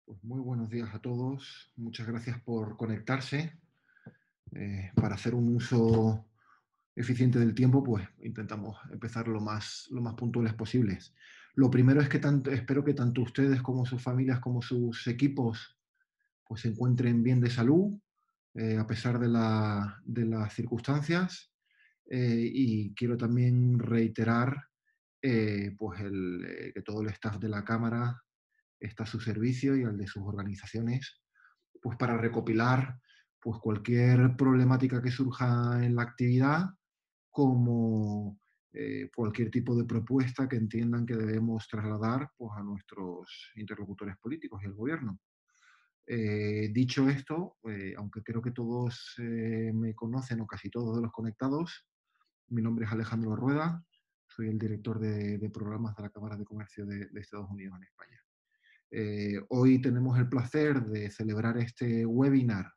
Pues muy buenos días a todos. Muchas gracias por conectarse. Para hacer un uso eficiente del tiempo, pues intentamos empezar lo más puntuales posibles. Lo primero es que espero que tanto ustedes como sus familias como sus equipos pues, se encuentren bien de salud, a pesar de las circunstancias. Y quiero también reiterar que todo el staff de la Cámara está a su servicio y al de sus organizaciones, pues para recopilar pues cualquier problemática que surja en la actividad, como cualquier tipo de propuesta que entiendan que debemos trasladar pues, a nuestros interlocutores políticos y al gobierno. Dicho esto, aunque creo que todos me conocen o casi todos de los conectados, mi nombre es Alejandro Rueda, soy el director de programas de la Cámara de Comercio de Estados Unidos en España. Hoy tenemos el placer de celebrar este webinar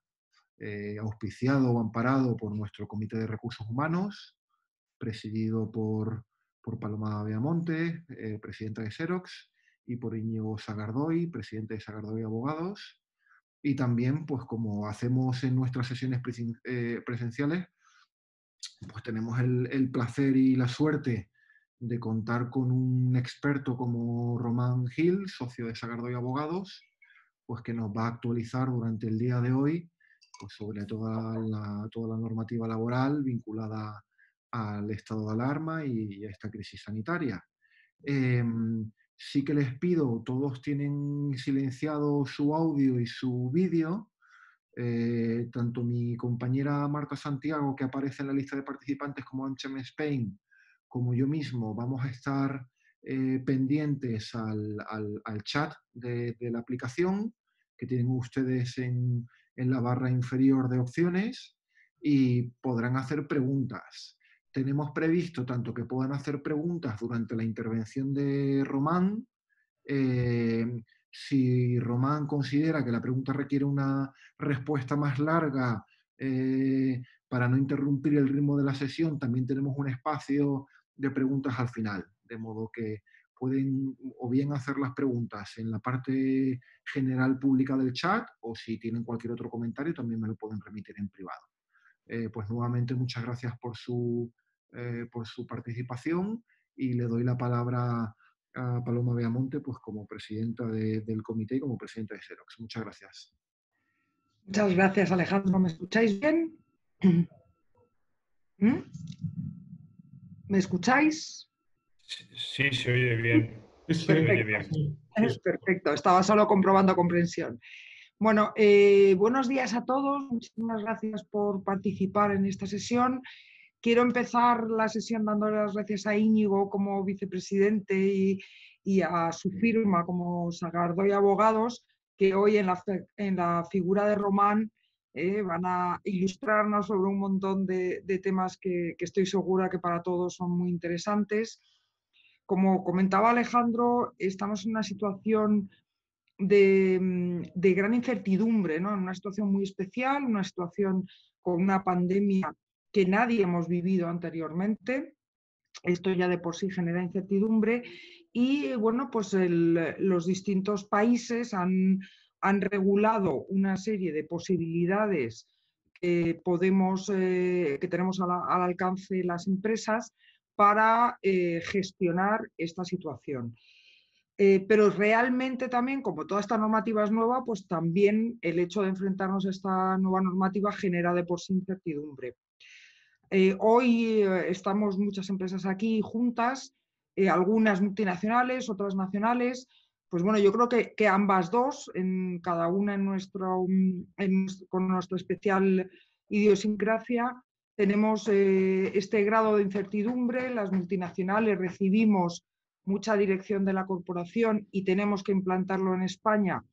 auspiciado o amparado por nuestro Comité de Recursos Humanos, presidido por Paloma Beamonte, presidenta de Xerox, y por Íñigo Sagardoy, presidente de Sagardoy Abogados. Y también, pues como hacemos en nuestras sesiones presenciales, pues tenemos el placer y la suerte de contar con un experto como Román Gil, socio de Sagardoy Abogados, pues que nos va a actualizar durante el día de hoy pues sobre toda la normativa laboral vinculada al estado de alarma y a esta crisis sanitaria. Eh, sí que les pido, todos tienen silenciado su audio y su vídeo. Tanto mi compañera Marta Santiago, que aparece en la lista de participantes como Anchem Spain, como yo mismo, vamos a estar pendientes al chat de la aplicación que tienen ustedes en la barra inferior de opciones y podrán hacer preguntas. Tenemos previsto tanto que puedan hacer preguntas durante la intervención de Román. Si Román considera que la pregunta requiere una respuesta más larga, para no interrumpir el ritmo de la sesión, también tenemos un espacio de preguntas al final, de modo que pueden o bien hacer las preguntas en la parte general pública del chat, o si tienen cualquier otro comentario también me lo pueden remitir en privado. Pues nuevamente muchas gracias por su participación y le doy la palabra a Paloma Beamonte pues como presidenta del comité y como presidenta de Xerox. Muchas gracias. Muchas gracias, Alejandro. ¿Me escucháis bien? ¿Me escucháis? Sí, se oye bien. Se oye bien. Es perfecto. Estaba solo comprobando comprensión. Bueno, buenos días a todos. Muchísimas gracias por participar en esta sesión. Quiero empezar la sesión dándole las gracias a Íñigo como vicepresidente y a su firma como Sagardoy Abogados, que hoy en la figura de Román van a ilustrarnos sobre un montón de temas que estoy segura que para todos son muy interesantes. Como comentaba Alejandro, estamos en una situación de gran incertidumbre, ¿no? En una situación muy especial, una situación con una pandemia que nadie hemos vivido anteriormente. Esto ya de por sí genera incertidumbre y bueno, pues los distintos países han regulado una serie de posibilidades que tenemos al alcance las empresas para gestionar esta situación. Pero realmente también, como toda esta normativa es nueva, pues también el hecho de enfrentarnos a esta nueva normativa genera de por sí incertidumbre. Hoy estamos muchas empresas aquí juntas, algunas multinacionales, otras nacionales. Pues bueno, yo creo que ambas dos, cada una con nuestra especial idiosincrasia, tenemos este grado de incertidumbre. Las multinacionales recibimos mucha dirección de la corporación y tenemos que implantarlo en España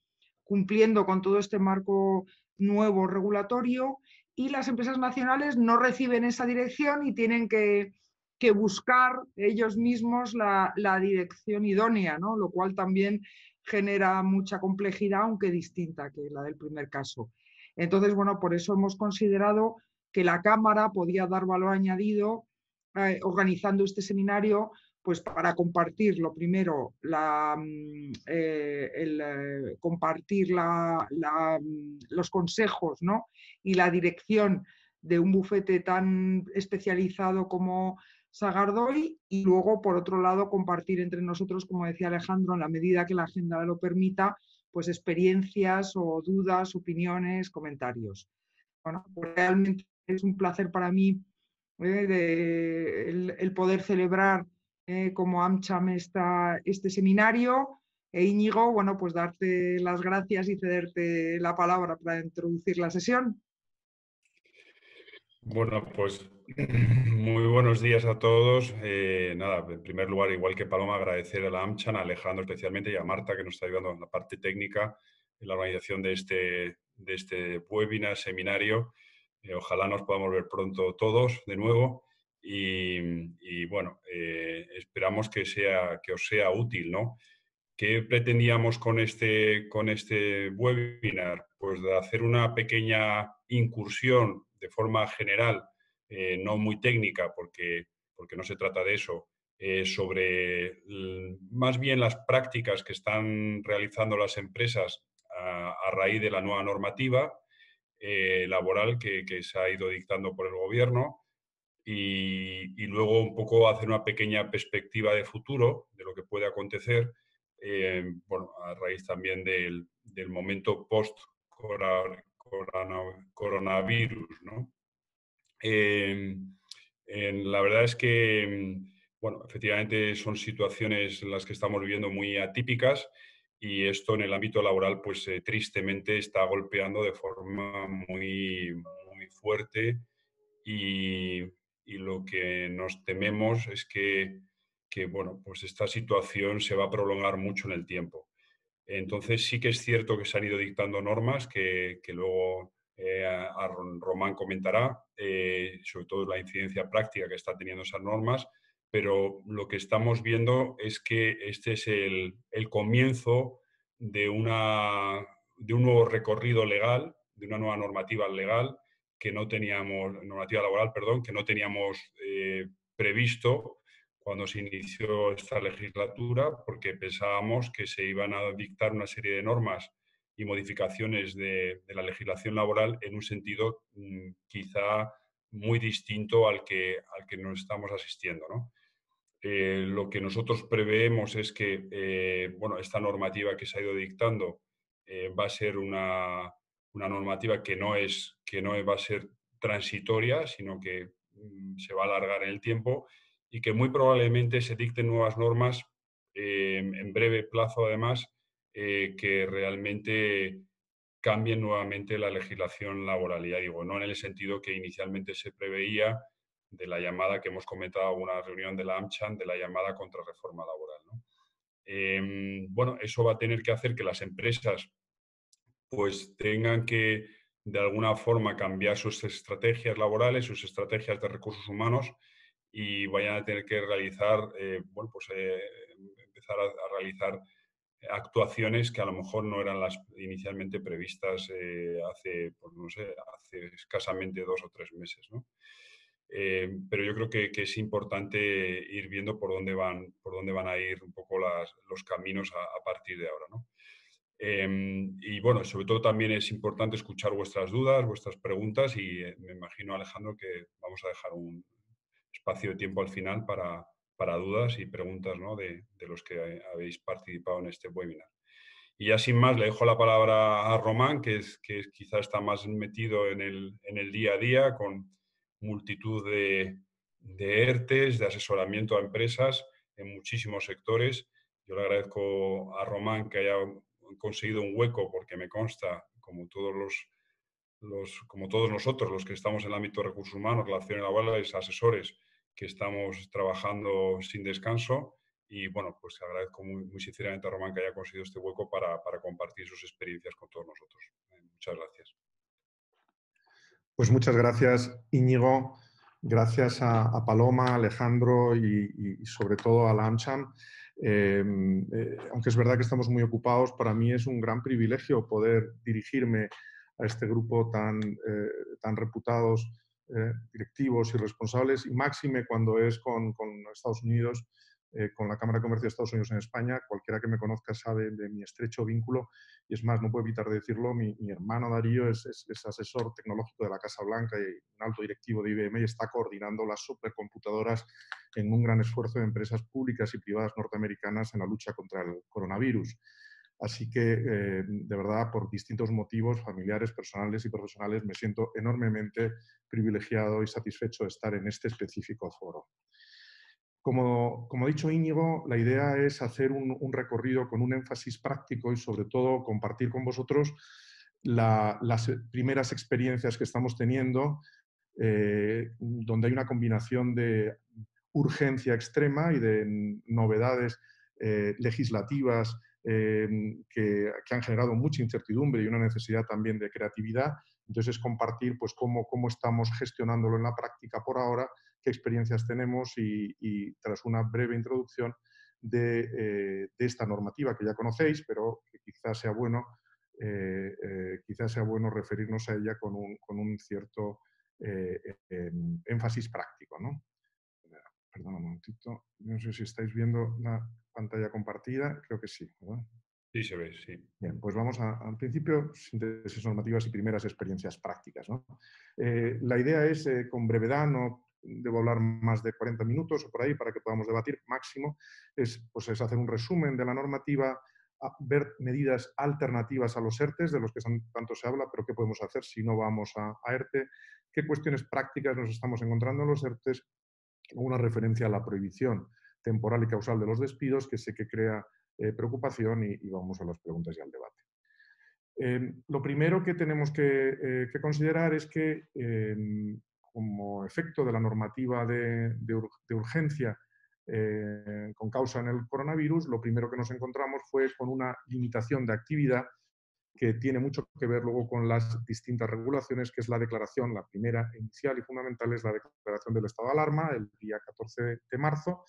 cumpliendo con todo este marco nuevo regulatorio, y las empresas nacionales no reciben esa dirección y tienen que buscar ellos mismos la dirección idónea, ¿no? Lo cual también genera mucha complejidad, aunque distinta que la del primer caso. Entonces, bueno, por eso hemos considerado que la Cámara podía dar valor añadido organizando este seminario pues para compartir, lo primero, compartir los consejos, ¿no? Y la dirección de un bufete tan especializado como Sagardoy, y luego, por otro lado, compartir entre nosotros, como decía Alejandro, en la medida que la agenda lo permita, pues experiencias o dudas, opiniones, comentarios. Bueno, pues realmente es un placer para mí el poder celebrar como AmCham este seminario. Íñigo, bueno, pues darte las gracias y cederte la palabra para introducir la sesión. Bueno, pues muy buenos días a todos. Nada, en primer lugar, igual que Paloma, agradecer a la AmCham, a Alejandro especialmente y a Marta, que nos está ayudando en la parte técnica en la organización de este webinar, seminario. Ojalá nos podamos ver pronto todos de nuevo y bueno, esperamos que os sea útil, ¿no? ¿Qué pretendíamos con este webinar? Pues de hacer una pequeña incursión de forma general, no muy técnica, porque no se trata de eso, sobre más bien las prácticas que están realizando las empresas a raíz de la nueva normativa laboral que se ha ido dictando por el gobierno. Y luego un poco hacer una pequeña perspectiva de futuro de lo que puede acontecer, bueno, a raíz también del momento post-coronavirus, ¿no? La verdad es que, bueno, efectivamente son situaciones en las que estamos viviendo muy atípicas y esto en el ámbito laboral, pues tristemente está golpeando de forma muy fuerte y, y lo que nos tememos es que, bueno, pues esta situación se va a prolongar mucho en el tiempo. Entonces sí que es cierto que se han ido dictando normas que luego Román comentará, sobre todo la incidencia práctica que está teniendo esas normas, pero lo que estamos viendo es que este es el comienzo de un nuevo recorrido legal, de una nueva normativa legal que no teníamos, normativa laboral, perdón, que no teníamos previsto cuando se inició esta legislatura, porque pensábamos que se iban a dictar una serie de normas y modificaciones de la legislación laboral en un sentido quizá muy distinto al que nos estamos asistiendo, ¿no? Lo que nosotros preveemos es que bueno, esta normativa que se ha ido dictando va a ser una normativa que no va a ser transitoria, sino que se va a alargar en el tiempo y que muy probablemente se dicten nuevas normas en breve plazo, además, que realmente cambien nuevamente la legislación laboral. Y ya digo, no en el sentido que inicialmente se preveía de la llamada que hemos comentado en una reunión de la AmCham, de la llamada contrarreforma laboral, ¿no? Bueno, eso va a tener que hacer que las empresas pues tengan que de alguna forma cambiar sus estrategias laborales, sus estrategias de recursos humanos y vayan a tener que realizar, bueno, pues empezar a realizar actuaciones que a lo mejor no eran las inicialmente previstas hace, pues no sé, hace escasamente 2 o 3 meses, ¿no? Pero yo creo que es importante ir viendo por dónde van a ir un poco los caminos a partir de ahora, ¿no? Y bueno, sobre todo también es importante escuchar vuestras dudas, vuestras preguntas y me imagino, Alejandro, que vamos a dejar un espacio de tiempo al final para dudas y preguntas, ¿no? de los que habéis participado en este webinar. Y ya sin más, le dejo la palabra a Román, que quizá está más metido en el día a día, con multitud de ERTES, de asesoramiento a empresas en muchísimos sectores. Yo le agradezco a Román que haya conseguido un hueco, porque me consta, como todos nosotros, los que estamos en el ámbito de recursos humanos, relaciones laborales, asesores, que estamos trabajando sin descanso. Y bueno, pues agradezco muy sinceramente a Román que haya conseguido este hueco para compartir sus experiencias con todos nosotros. Muchas gracias. Pues muchas gracias, Íñigo. Gracias a Paloma, a Alejandro y sobre todo a la AmCham. Aunque es verdad que estamos muy ocupados, para mí es un gran privilegio poder dirigirme a este grupo tan reputados, directivos y responsables, y máxime cuando es con Estados Unidos, con la Cámara de Comercio de Estados Unidos en España. Cualquiera que me conozca sabe de mi estrecho vínculo, y es más, no puedo evitar decirlo, mi hermano Darío es asesor tecnológico de la Casa Blanca y un alto directivo de IBM, y está coordinando las supercomputadoras en un gran esfuerzo de empresas públicas y privadas norteamericanas en la lucha contra el coronavirus. Así que, de verdad, por distintos motivos familiares, personales y profesionales, me siento enormemente privilegiado y satisfecho de estar en este específico foro. Como ha dicho Íñigo, la idea es hacer un recorrido con un énfasis práctico y, sobre todo, compartir con vosotros las primeras experiencias que estamos teniendo, donde hay una combinación de urgencia extrema y de novedades legislativas que han generado mucha incertidumbre y una necesidad también de creatividad. Entonces, es compartir pues, cómo estamos gestionándolo en la práctica por ahora, qué experiencias tenemos y tras una breve introducción de esta normativa que ya conocéis, pero que quizás sea bueno referirnos a ella con un cierto énfasis práctico, ¿no? Perdón un momentito, no sé si estáis viendo la pantalla compartida, creo que sí, ¿verdad? Sí, se ve, sí. Bien, pues vamos al principio, síntesis normativas y primeras experiencias prácticas, ¿no? La idea es, con brevedad, no debo hablar más de 40 minutos o por ahí para que podamos debatir, máximo, es hacer un resumen de la normativa, ver medidas alternativas a los ERTEs, de los que tanto se habla, pero qué podemos hacer si no vamos a ERTE, qué cuestiones prácticas nos estamos encontrando en los ERTEs, una referencia a la prohibición temporal y causal de los despidos, que sé que crea preocupación, y vamos a las preguntas y al debate. Lo primero que tenemos que considerar es que, como efecto de la normativa de urgencia con causa en el coronavirus, lo primero que nos encontramos fue con una limitación de actividad que tiene mucho que ver luego con las distintas regulaciones, que es la declaración, la primera inicial y fundamental es la declaración del estado de alarma, el día 14 de marzo,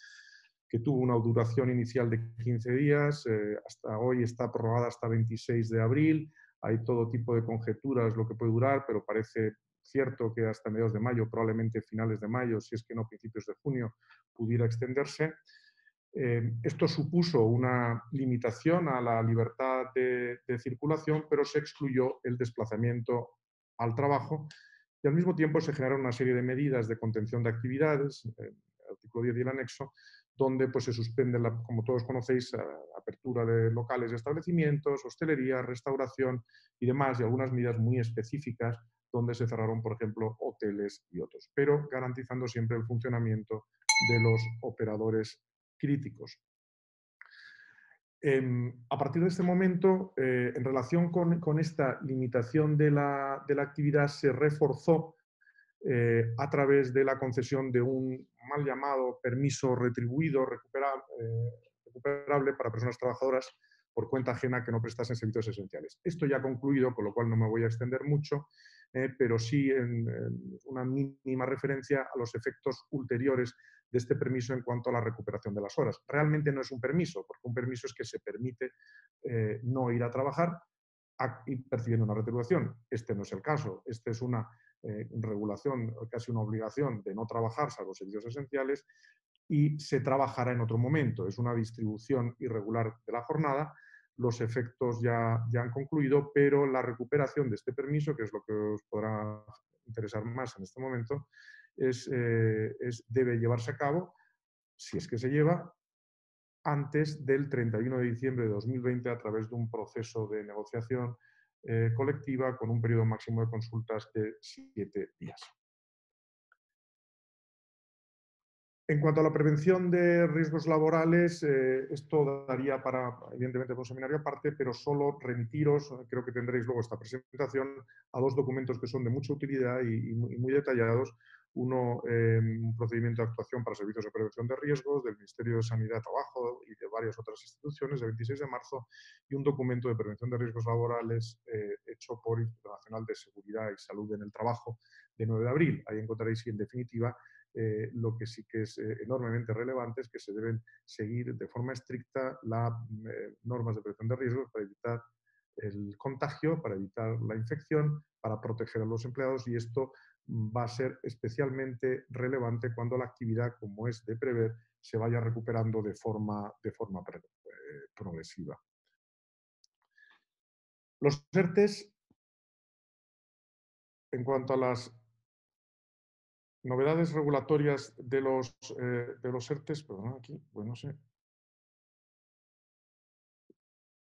que tuvo una duración inicial de 15 días, hasta hoy está prorrogada hasta 26 de abril, hay todo tipo de conjeturas lo que puede durar, pero parece cierto que hasta mediados de mayo, probablemente finales de mayo, si es que no principios de junio, pudiera extenderse. Esto supuso una limitación a la libertad de circulación, pero se excluyó el desplazamiento al trabajo, y al mismo tiempo se generaron una serie de medidas de contención de actividades, el artículo 10 y el anexo, donde pues, se suspende, como todos conocéis, apertura de locales y establecimientos, hostelería, restauración y demás, y algunas medidas muy específicas donde se cerraron, por ejemplo, hoteles y otros, pero garantizando siempre el funcionamiento de los operadores críticos. A partir de este momento, en relación con esta limitación de la actividad, se reforzó a través de la concesión de un mal llamado permiso retribuido recuperable para personas trabajadoras por cuenta ajena que no prestasen servicios esenciales. Esto ya ha concluido, con lo cual no me voy a extender mucho, pero sí en una mínima referencia a los efectos ulteriores de este permiso en cuanto a la recuperación de las horas. Realmente no es un permiso, porque un permiso es que se permite no ir a trabajar percibiendo una retribución. Este no es el caso. Este es una regulación, casi una obligación de no trabajar salvo servicios esenciales, y se trabajará en otro momento. Es una distribución irregular de la jornada. Los efectos ya han concluido, pero la recuperación de este permiso, que es lo que os podrá interesar más en este momento, debe llevarse a cabo, si es que se lleva, antes del 31 de diciembre de 2020 a través de un proceso de negociación colectiva con un periodo máximo de consultas de 7 días. En cuanto a la prevención de riesgos laborales, esto daría para, evidentemente, un seminario aparte, pero solo remitiros, creo que tendréis luego esta presentación, a dos documentos que son de mucha utilidad y muy detallados. Uno, un procedimiento de actuación para servicios de prevención de riesgos del Ministerio de Sanidad, Trabajo y de varias otras instituciones, de 26 de marzo, y un documento de prevención de riesgos laborales hecho por Instituto Nacional de Seguridad y Salud en el Trabajo, de 9 de abril. Ahí encontraréis, en definitiva, lo que sí que es enormemente relevante es que se deben seguir de forma estricta las normas de prevención de riesgos para evitar el contagio, para evitar la infección, para proteger a los empleados, y esto va a ser especialmente relevante cuando la actividad, como es de prever, se vaya recuperando de forma progresiva. Los ERTEs, en cuanto a las novedades regulatorias de los ERTEs, perdón, aquí, bueno, no sé.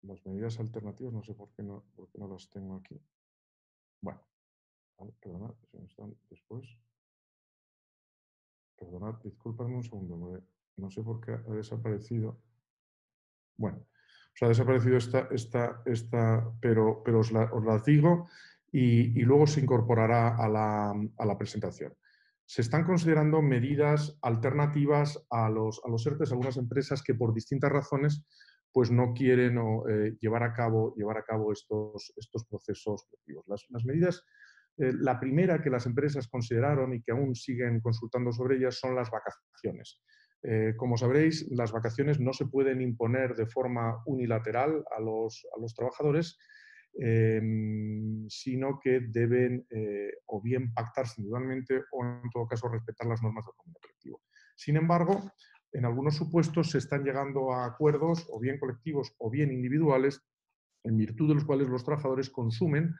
Las medidas alternativas, no sé por qué no las tengo aquí. Bueno, vale, perdonad, están después. Perdonad, disculpadme un segundo, no sé por qué ha desaparecido. Bueno, os ha desaparecido esta, pero os las digo y luego se incorporará a la presentación. Se están considerando medidas alternativas a los ERTEs, algunas empresas que por distintas razones pues no quieren llevar a cabo estos procesos productivos. Las medidas, la primera que las empresas consideraron y que aún siguen consultando sobre ellas son las vacaciones. Como sabréis, las vacaciones no se pueden imponer de forma unilateral a los trabajadores, sino que deben o bien pactarse individualmente o en todo caso respetar las normas del convenio colectivo. Sin embargo, en algunos supuestos se están llegando a acuerdos o bien colectivos o bien individuales en virtud de los cuales los trabajadores consumen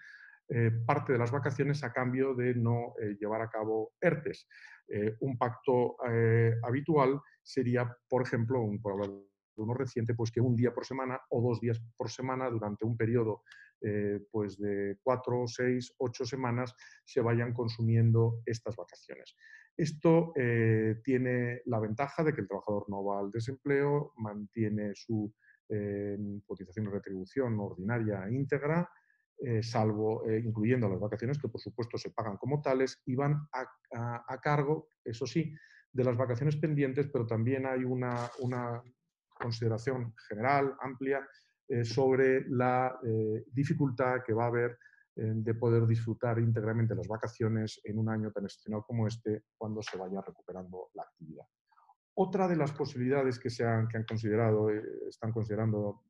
parte de las vacaciones a cambio de no llevar a cabo ERTEs. Un pacto habitual sería, por ejemplo, por hablar de uno reciente, pues que un día por semana o 2 días por semana durante un periodo pues de 4, 6, 8 semanas se vayan consumiendo estas vacaciones. Esto tiene la ventaja de que el trabajador no va al desempleo, mantiene su cotización y retribución ordinaria e íntegra, incluyendo las vacaciones que por supuesto se pagan como tales y van a cargo, eso sí, de las vacaciones pendientes, pero también hay una consideración general, amplia, sobre la dificultad que va a haber de poder disfrutar íntegramente las vacaciones en un año tan excepcional como este, cuando se vaya recuperando la actividad. Otra de las posibilidades que han considerado, están considerando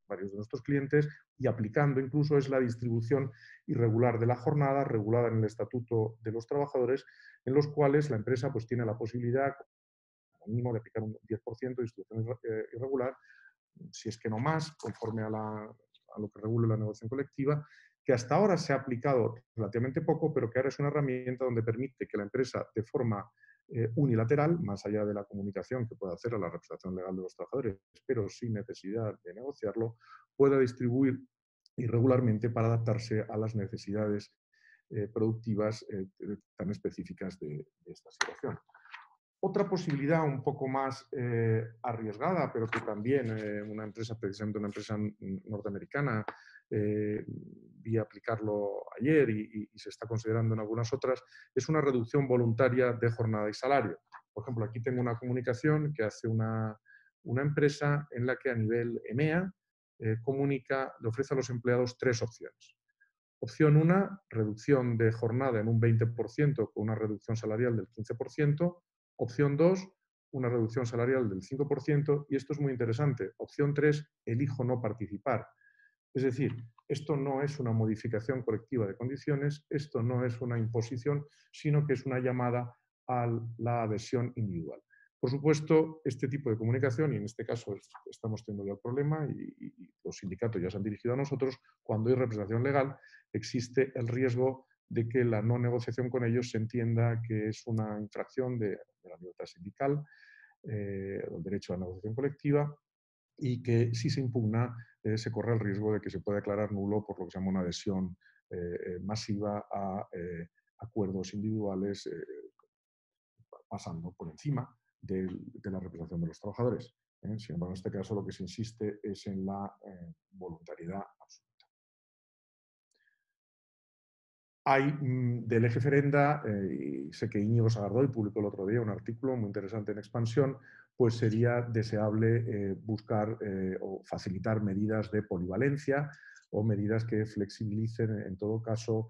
varios de nuestros clientes y aplicando incluso es la distribución irregular de la jornada, regulada en el Estatuto de los Trabajadores, en los cuales la empresa pues, tiene la posibilidad, como mínimo, de aplicar un 10% de distribución irregular, si es que no más, conforme a lo que regula la negociación colectiva, que hasta ahora se ha aplicado relativamente poco, pero que ahora es una herramienta donde permite que la empresa, de forma unilateral, más allá de la comunicación que pueda hacer a la representación legal de los trabajadores, pero sin necesidad de negociarlo, pueda distribuir irregularmente para adaptarse a las necesidades productivas tan específicas de esta situación. Otra posibilidad un poco más arriesgada, pero que también una empresa, precisamente una empresa norteamericana, vi aplicarlo ayer y se está considerando en algunas otras, es una reducción voluntaria de jornada y salario. Por ejemplo, aquí tengo una comunicación que hace una empresa en la que a nivel EMEA le ofrece a los empleados 3 opciones. Opción 1, reducción de jornada en un 20% con una reducción salarial del 15%. Opción 2, una reducción salarial del 5%. Y esto es muy interesante. Opción 3, elijo no participar. Es decir, esto no es una modificación colectiva de condiciones, esto no es una imposición, sino que es una llamada a la adhesión individual. Por supuesto, este tipo de comunicación, y en este caso estamos teniendo ya el problema y los sindicatos ya se han dirigido a nosotros, cuando hay representación legal existe el riesgo de que la no negociación con ellos se entienda que es una infracción de la libertad sindical, el derecho a la negociación colectiva, y que si se impugna se corre el riesgo de que se pueda declarar nulo por lo que se llama una adhesión masiva a acuerdos individuales pasando por encima de la representación de los trabajadores. Sin embargo, en este caso lo que se insiste es en la voluntariedad absoluta. Hay del eje Ferenda, y sé que Íñigo Sagardoy publicó el otro día un artículo muy interesante en Expansión, pues sería deseable buscar o facilitar medidas de polivalencia o medidas que flexibilicen, en todo caso,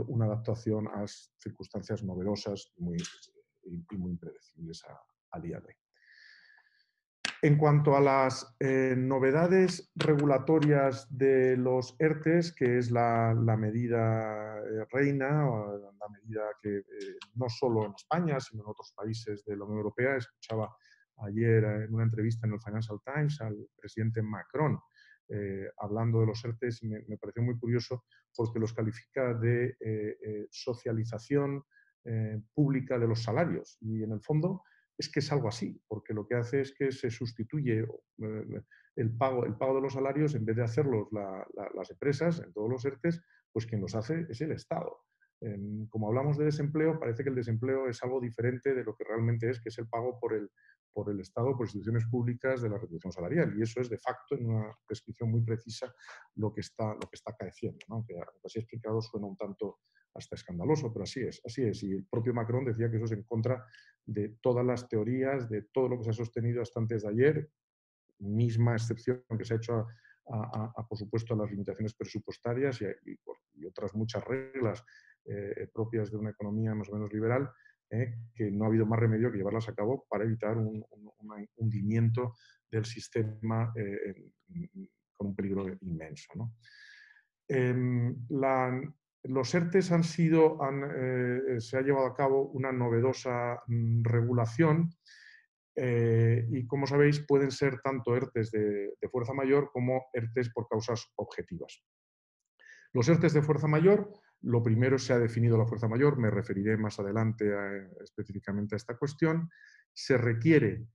una adaptación a circunstancias novedosas y muy impredecibles a día de hoy. En cuanto a las novedades regulatorias de los ERTEs, que es la medida reina, o la medida que no solo en España, sino en otros países de la Unión Europea, escuchaba ayer en una entrevista en el Financial Times al presidente Macron, hablando de los ERTEs, me pareció muy curioso porque los califica de socialización pública de los salarios. Y en el fondo es que es algo así, porque lo que hace es que se sustituye el pago de los salarios, en vez de hacerlos las empresas en todos los ERTEs, pues quien los hace es el Estado. Como hablamos de desempleo, parece que el desempleo es algo diferente de lo que realmente es, que es el pago por el Estado, por instituciones públicas, de la retribución salarial. Y eso es de facto, en una descripción muy precisa, lo que está acaeciendo, ¿no? Aunque así explicado suena un tanto hasta escandaloso, pero así es. Y el propio Macron decía que eso es en contra de todas las teorías, de todo lo que se ha sostenido hasta antes de ayer, misma excepción que se ha hecho por supuesto, a las limitaciones presupuestarias y otras muchas reglas propias de una economía más o menos liberal, que no ha habido más remedio que llevarlas a cabo para evitar un hundimiento del sistema con un peligro inmenso, ¿no? Los ERTEs se ha llevado a cabo una novedosa regulación y, como sabéis, pueden ser tanto ERTEs de fuerza mayor como ERTEs por causas objetivas. Los ERTEs de fuerza mayor, lo primero, se ha definido la fuerza mayor, me referiré más adelante específicamente a esta cuestión. Se requiere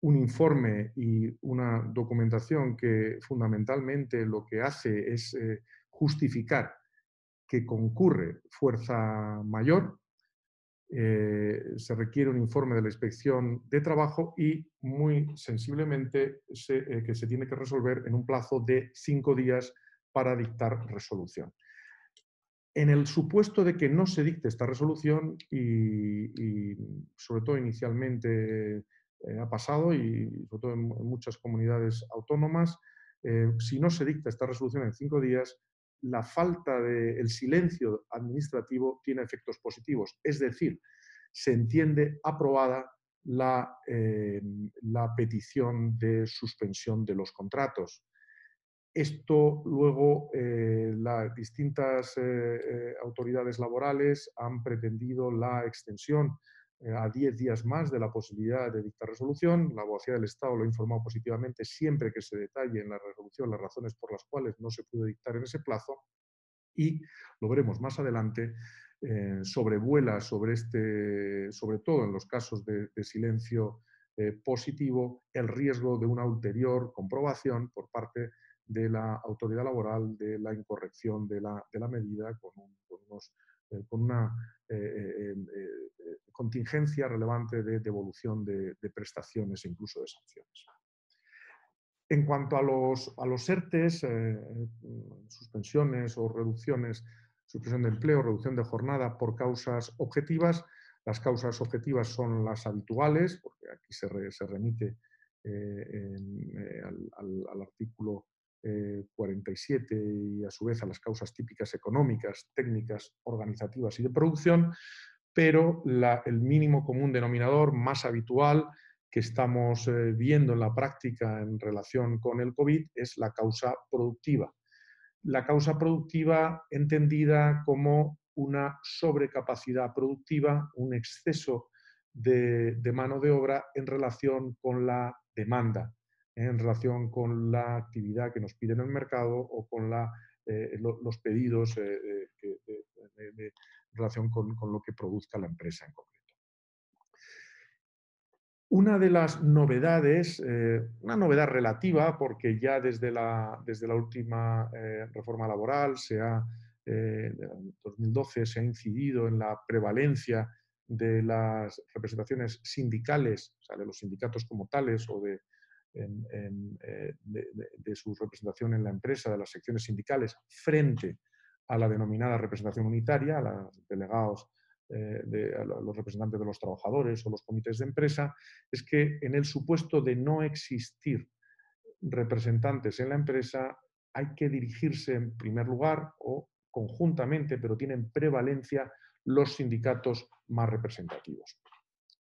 un informe y una documentación que fundamentalmente lo que hace es justificar que concurre fuerza mayor. Se requiere un informe de la Inspección de Trabajo y, muy sensiblemente, que se tiene que resolver en un plazo de 5 días para dictar resolución. En el supuesto de que no se dicte esta resolución, y sobre todo inicialmente ha pasado, y sobre todo en muchas comunidades autónomas, si no se dicta esta resolución en 5 días, la falta del silencio administrativo tiene efectos positivos. Es decir, se entiende aprobada la petición de suspensión de los contratos. Esto luego las distintas autoridades laborales han pretendido la extensión a 10 días más de la posibilidad de dictar resolución. La abogacía del Estado lo ha informado positivamente siempre que se detalle en la resolución las razones por las cuales no se pudo dictar en ese plazo, y lo veremos más adelante. Sobrevuela sobre todo en los casos de silencio positivo, el riesgo de una ulterior comprobación por parte de la autoridad laboral de la incorrección de la medida con una contingencia relevante de devolución de prestaciones e incluso de sanciones. En cuanto a los ERTEs, suspensiones o reducciones, suspensión de empleo, reducción de jornada por causas objetivas, las causas objetivas son las habituales, porque aquí se remite al artículo 47 y a su vez a las causas típicas económicas, técnicas, organizativas y de producción, pero el mínimo común denominador más habitual que estamos viendo en la práctica en relación con el COVID es la causa productiva. La causa productiva entendida como una sobrecapacidad productiva, un exceso de mano de obra en relación con la demanda, en relación con la actividad que nos pide en el mercado o con los pedidos en relación con lo que produzca la empresa en concreto. Una de las novedades, una novedad relativa, porque ya desde la última reforma laboral, en 2012, se ha incidido en la prevalencia de las representaciones sindicales, o sea, de los sindicatos como tales, o de su representación en la empresa, de las secciones sindicales, frente a la denominada representación unitaria, a los delegados, a los representantes de los trabajadores o los comités de empresa, es que en el supuesto de no existir representantes en la empresa hay que dirigirse en primer lugar o conjuntamente, pero tienen prevalencia, los sindicatos más representativos.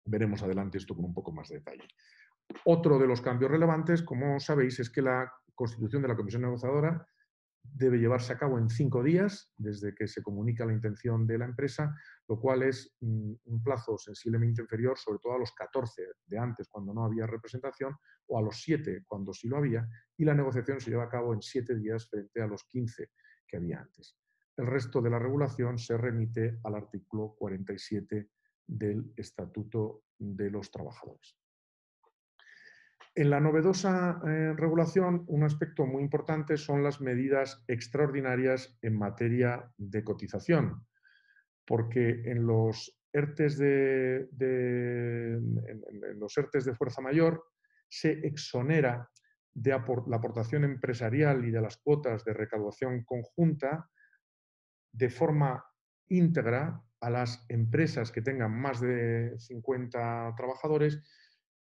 Veremos adelante esto con un poco más de detalle. Otro de los cambios relevantes, como sabéis, es que la constitución de la comisión negociadora debe llevarse a cabo en 5 días desde que se comunica la intención de la empresa, lo cual es un plazo sensiblemente inferior, sobre todo a los 14 de antes, cuando no había representación, o a los 7, cuando sí lo había, y la negociación se lleva a cabo en 7 días frente a los 15 que había antes. El resto de la regulación se remite al artículo 47 del Estatuto de los Trabajadores. En la novedosa regulación, un aspecto muy importante son las medidas extraordinarias en materia de cotización, porque en los ERTEs de fuerza mayor se exonera de la aportación empresarial y de las cuotas de recaudación conjunta de forma íntegra a las empresas que tengan más de 50 trabajadores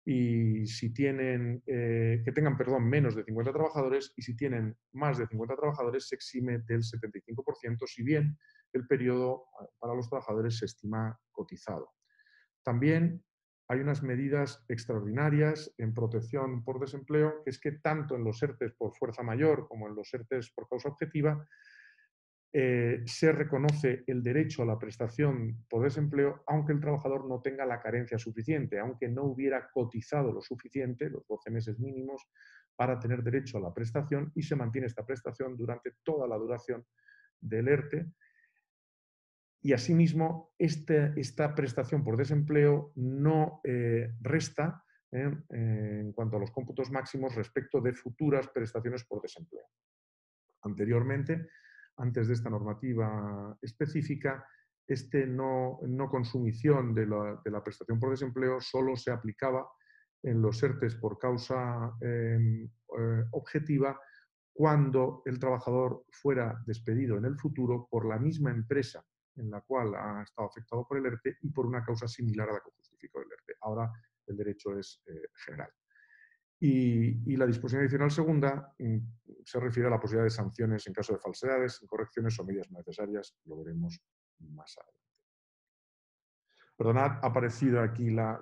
y si tienen, que tengan, perdón, menos de 50 trabajadores, y si tienen más de 50 trabajadores se exime del 75%, si bien el periodo para los trabajadores se estima cotizado. También hay unas medidas extraordinarias en protección por desempleo, que es que tanto en los ERTEs por fuerza mayor como en los ERTEs por causa objetiva, se reconoce el derecho a la prestación por desempleo aunque el trabajador no tenga la carencia suficiente, aunque no hubiera cotizado lo suficiente, los 12 meses mínimos, para tener derecho a la prestación, y se mantiene esta prestación durante toda la duración del ERTE. Y asimismo, esta prestación por desempleo no resta en cuanto a los cómputos máximos respecto de futuras prestaciones por desempleo. Anteriormente, antes de esta normativa específica, no consumición de la prestación por desempleo solo se aplicaba en los ERTEs por causa objetiva cuando el trabajador fuera despedido en el futuro por la misma empresa en la cual ha estado afectado por el ERTE y por una causa similar a la que justificó el ERTE. Ahora el derecho es general. Y la disposición adicional segunda se refiere a la posibilidad de sanciones en caso de falsedades, incorrecciones o medidas no necesarias. Lo veremos más adelante. Perdonad, ha aparecido aquí la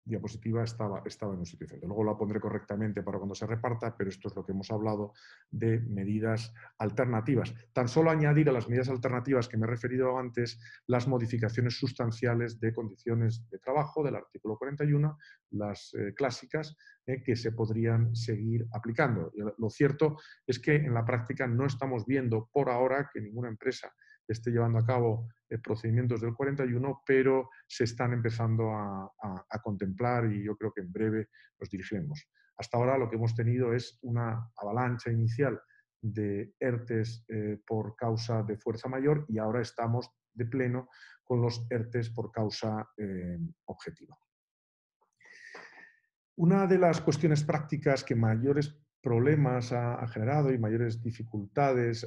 diapositiva, estaba en un sitio diferente. Luego la pondré correctamente para cuando se reparta, pero esto es lo que hemos hablado de medidas alternativas. Tan solo añadir a las medidas alternativas que me he referido antes las modificaciones sustanciales de condiciones de trabajo del artículo 41, las clásicas, que se podrían seguir aplicando. Lo cierto es que en la práctica no estamos viendo por ahora que ninguna empresa esté llevando a cabo procedimientos del 41, pero se están empezando a contemplar y yo creo que en breve nos dirigiremos. Hasta ahora lo que hemos tenido es una avalancha inicial de ERTEs por causa de fuerza mayor y ahora estamos de pleno con los ERTEs por causa objetiva. Una de las cuestiones prácticas que mayores problemas ha generado y mayores dificultades,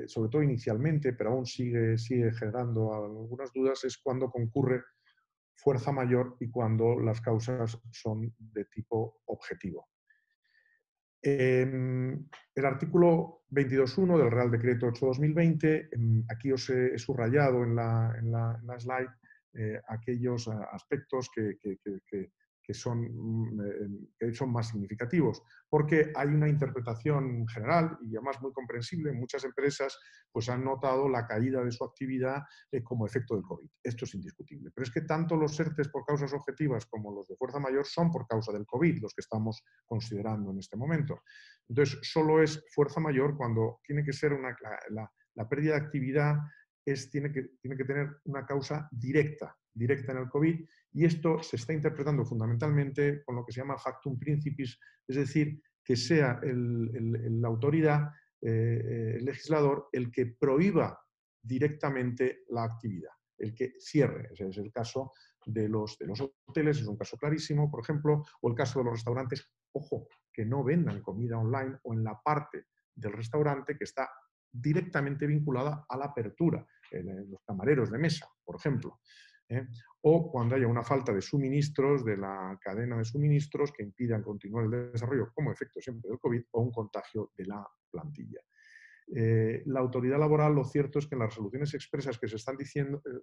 sobre todo inicialmente, pero aún sigue generando algunas dudas, es cuando concurre fuerza mayor y cuando las causas son de tipo objetivo. El artículo 22.1 del Real Decreto 8/2020, aquí os he subrayado en la slide aquellos aspectos que son más significativos, porque hay una interpretación general y además muy comprensible. Muchas empresas pues, han notado la caída de su actividad como efecto del COVID. Esto es indiscutible. Pero es que tanto los ERTEs por causas objetivas como los de fuerza mayor son por causa del COVID, los que estamos considerando en este momento. Entonces, solo es fuerza mayor cuando tiene que ser la pérdida de actividad tiene que tener una causa directa en el COVID, y esto se está interpretando fundamentalmente con lo que se llama factum principis, es decir, que sea la autoridad, el legislador, el que prohíba directamente la actividad, el que cierre. Ese es el caso de los hoteles, es un caso clarísimo, por ejemplo, o el caso de los restaurantes, ojo, que no vendan comida online o en la parte del restaurante que está directamente vinculada a la apertura, los camareros de mesa, por ejemplo. O cuando haya una falta de suministros, de la cadena de suministros que impidan continuar el desarrollo como efecto siempre del COVID o un contagio de la plantilla. La autoridad laboral, lo cierto es que las resoluciones expresas que se están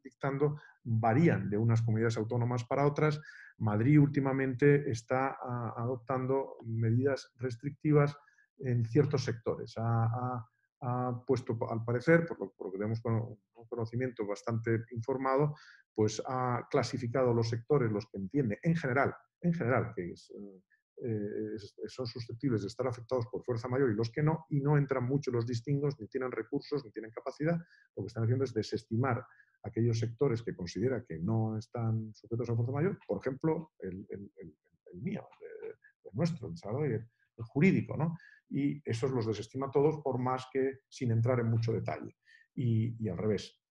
dictando varían de unas comunidades autónomas para otras. Madrid últimamente está adoptando medidas restrictivas en ciertos sectores. Ha puesto, al parecer, por lo que tenemos un conocimiento bastante informado, pues ha clasificado los sectores, los que entiende en general que son susceptibles de estar afectados por fuerza mayor y los que no, y no entran mucho los distingos, ni tienen recursos, ni tienen capacidad. Lo que están haciendo es desestimar aquellos sectores que considera que no están sujetos a fuerza mayor, por ejemplo, el mío, el nuestro, el desarrollo jurídico, ¿no? Y esos los desestima todos, por más que sin entrar en mucho detalle. Y al revés,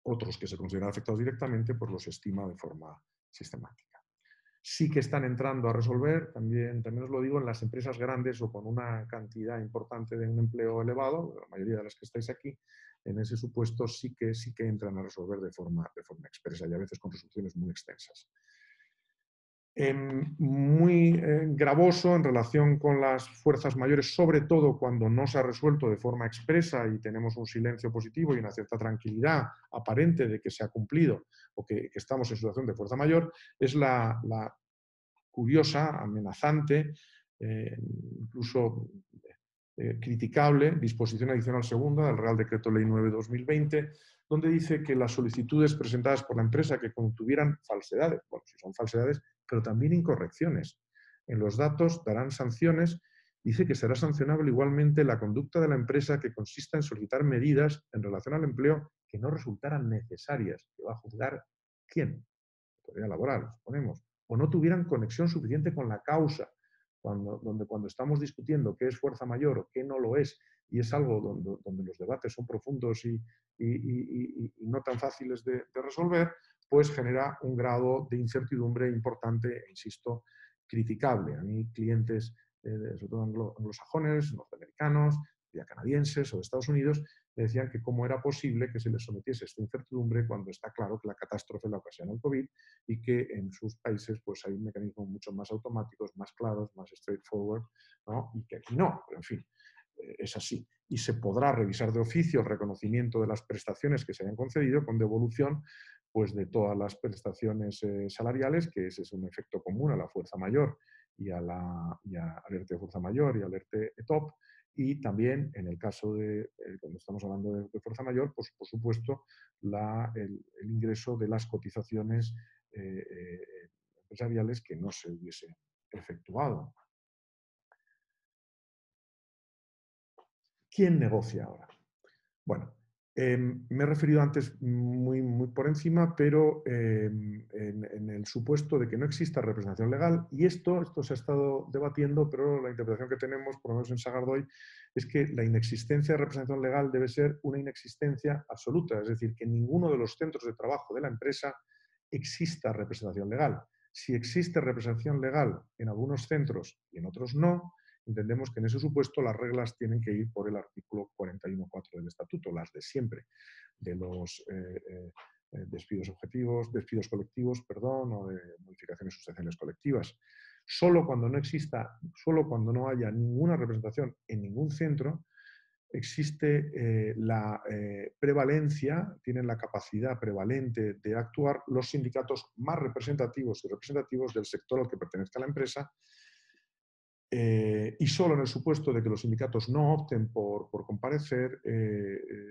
otros que se consideran afectados directamente, pues los estima de forma sistemática. Sí que están entrando a resolver, también os lo digo, en las empresas grandes o con una cantidad importante de un empleo elevado, la mayoría de las que estáis aquí, en ese supuesto sí que entran a resolver de forma expresa y a veces con resoluciones muy extensas. Muy gravoso en relación con las fuerzas mayores, sobre todo cuando no se ha resuelto de forma expresa y tenemos un silencio positivo y una cierta tranquilidad aparente de que se ha cumplido o que estamos en situación de fuerza mayor, es la curiosa, amenazante, incluso criticable disposición adicional segunda del Real Decreto Ley 9/2020, donde dice que las solicitudes presentadas por la empresa que contuvieran falsedades, bueno, si son falsedades, pero también incorrecciones en los datos darán sanciones. Dice que será sancionable igualmente la conducta de la empresa que consista en solicitar medidas en relación al empleo que no resultaran necesarias. ¿Que va a juzgar quién? La autoridad laboral, suponemos. O no tuvieran conexión suficiente con la causa. Cuando estamos discutiendo qué es fuerza mayor o qué no lo es, y es algo donde los debates son profundos y no tan fáciles de resolver, pues genera un grado de incertidumbre importante, insisto, criticable. A mí clientes, sobre todo anglosajones, norteamericanos, ya canadienses o de Estados Unidos, me decían que cómo era posible que se les sometiese esta incertidumbre cuando está claro que la catástrofe la ocasiona el COVID y que en sus países pues, hay mecanismos mucho más automáticos, más claros, más straightforward, ¿no? Y que aquí no, pero en fin, es así. Y se podrá revisar de oficio el reconocimiento de las prestaciones que se hayan concedido con devolución pues, de todas las prestaciones salariales, que ese es un efecto común a la fuerza mayor y al ERTE de fuerza mayor y al ERTE ETOP. Y también, en el caso de, cuando estamos hablando de fuerza mayor, pues por supuesto, el ingreso de las cotizaciones empresariales que no se hubiese efectuado. ¿Quién negocia ahora? Bueno, me he referido antes muy por encima, pero en el supuesto de que no exista representación legal, y esto se ha estado debatiendo, pero la interpretación que tenemos, por lo menos en Sagardoy, es que la inexistencia de representación legal debe ser una inexistencia absoluta, es decir, que en ninguno de los centros de trabajo de la empresa exista representación legal. Si existe representación legal en algunos centros y en otros no, entendemos que en ese supuesto las reglas tienen que ir por el artículo 41.4 del Estatuto, las de siempre, de los despidos colectivos, o de modificaciones sustanciales colectivas. Solo cuando no haya ninguna representación en ningún centro, existe la prevalencia, tienen la capacidad prevalente de actuar los sindicatos más representativos y representativos del sector al que pertenezca la empresa, y solo en el supuesto de que los sindicatos no opten por comparecer,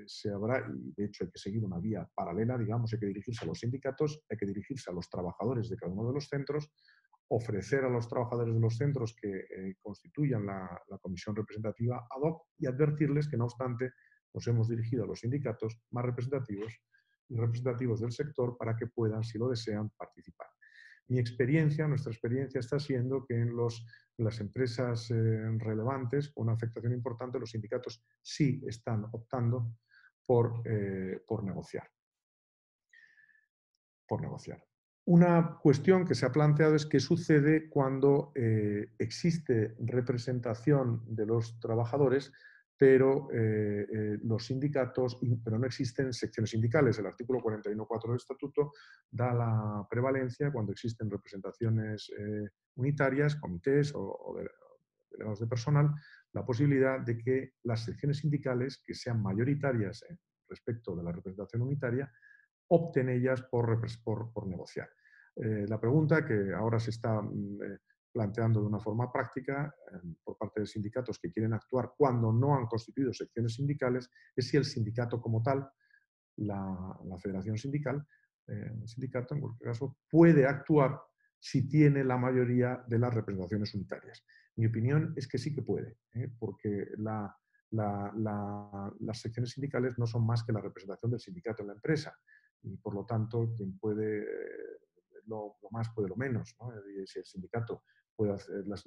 se habrá, y de hecho hay que seguir una vía paralela, digamos, hay que dirigirse a los sindicatos, hay que dirigirse a los trabajadores de cada uno de los centros, ofrecer a los trabajadores de los centros que constituyan la comisión representativa ad hoc y advertirles que, no obstante, nos hemos dirigido a los sindicatos más representativos y representativos del sector para que puedan, si lo desean, participar. Nuestra experiencia está siendo que en las empresas relevantes con una afectación importante, los sindicatos sí están optando por negociar. Una cuestión que se ha planteado es qué sucede cuando existe representación de los trabajadores, pero los sindicatos, pero no existen secciones sindicales. El artículo 41.4 del Estatuto da la prevalencia cuando existen representaciones unitarias, comités o delegados de personal, la posibilidad de que las secciones sindicales, que sean mayoritarias respecto de la representación unitaria, opten ellas por negociar. La pregunta que ahora se está planteando de una forma práctica por parte de sindicatos que quieren actuar cuando no han constituido secciones sindicales es si el sindicato como tal, la federación sindical, el sindicato en cualquier caso, puede actuar si tiene la mayoría de las representaciones unitarias. Mi opinión es que sí que puede, porque las secciones sindicales no son más que la representación del sindicato en la empresa y por lo tanto quien puede lo más puede lo menos, ¿no? Y si el sindicato puede hacer, las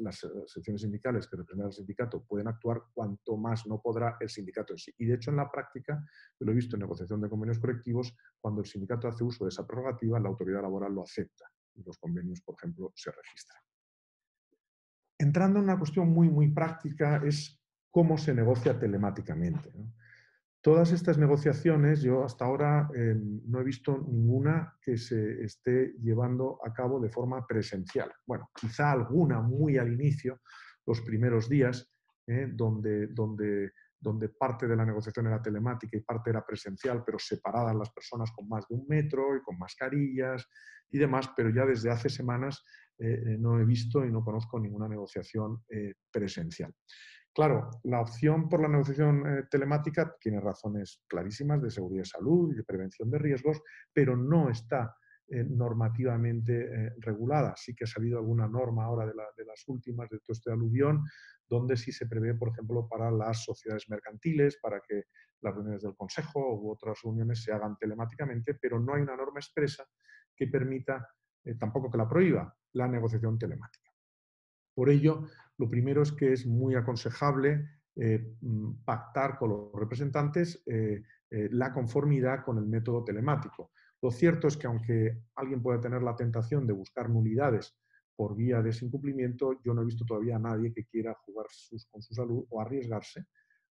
secciones sindicales que representan al sindicato pueden actuar, cuanto más no podrá el sindicato en sí. Y de hecho en la práctica, lo he visto en negociación de convenios colectivos, cuando el sindicato hace uso de esa prerrogativa, la autoridad laboral lo acepta y los convenios, por ejemplo, se registran. Entrando en una cuestión muy práctica es cómo se negocia telemáticamente, ¿no? Todas estas negociaciones, yo hasta ahora no he visto ninguna que se esté llevando a cabo de forma presencial. Bueno, quizá alguna muy al inicio, los primeros días, donde parte de la negociación era telemática y parte era presencial, pero separadas las personas con más de 1 metro y con mascarillas y demás, pero ya desde hace semanas no he visto y no conozco ninguna negociación presencial. Claro, la opción por la negociación telemática tiene razones clarísimas de seguridad y salud y de prevención de riesgos, pero no está normativamente regulada. Sí que ha salido alguna norma ahora de las últimas, de todo este aluvión, donde sí se prevé, por ejemplo, para las sociedades mercantiles, para que las reuniones del Consejo u otras reuniones se hagan telemáticamente, pero no hay una norma expresa que permita, tampoco que la prohíba, la negociación telemática. Por ello, lo primero es que es muy aconsejable pactar con los representantes la conformidad con el método telemático. Lo cierto es que aunque alguien pueda tener la tentación de buscar nulidades por vía de ese incumplimiento, yo no he visto todavía a nadie que quiera jugar con su salud o arriesgarse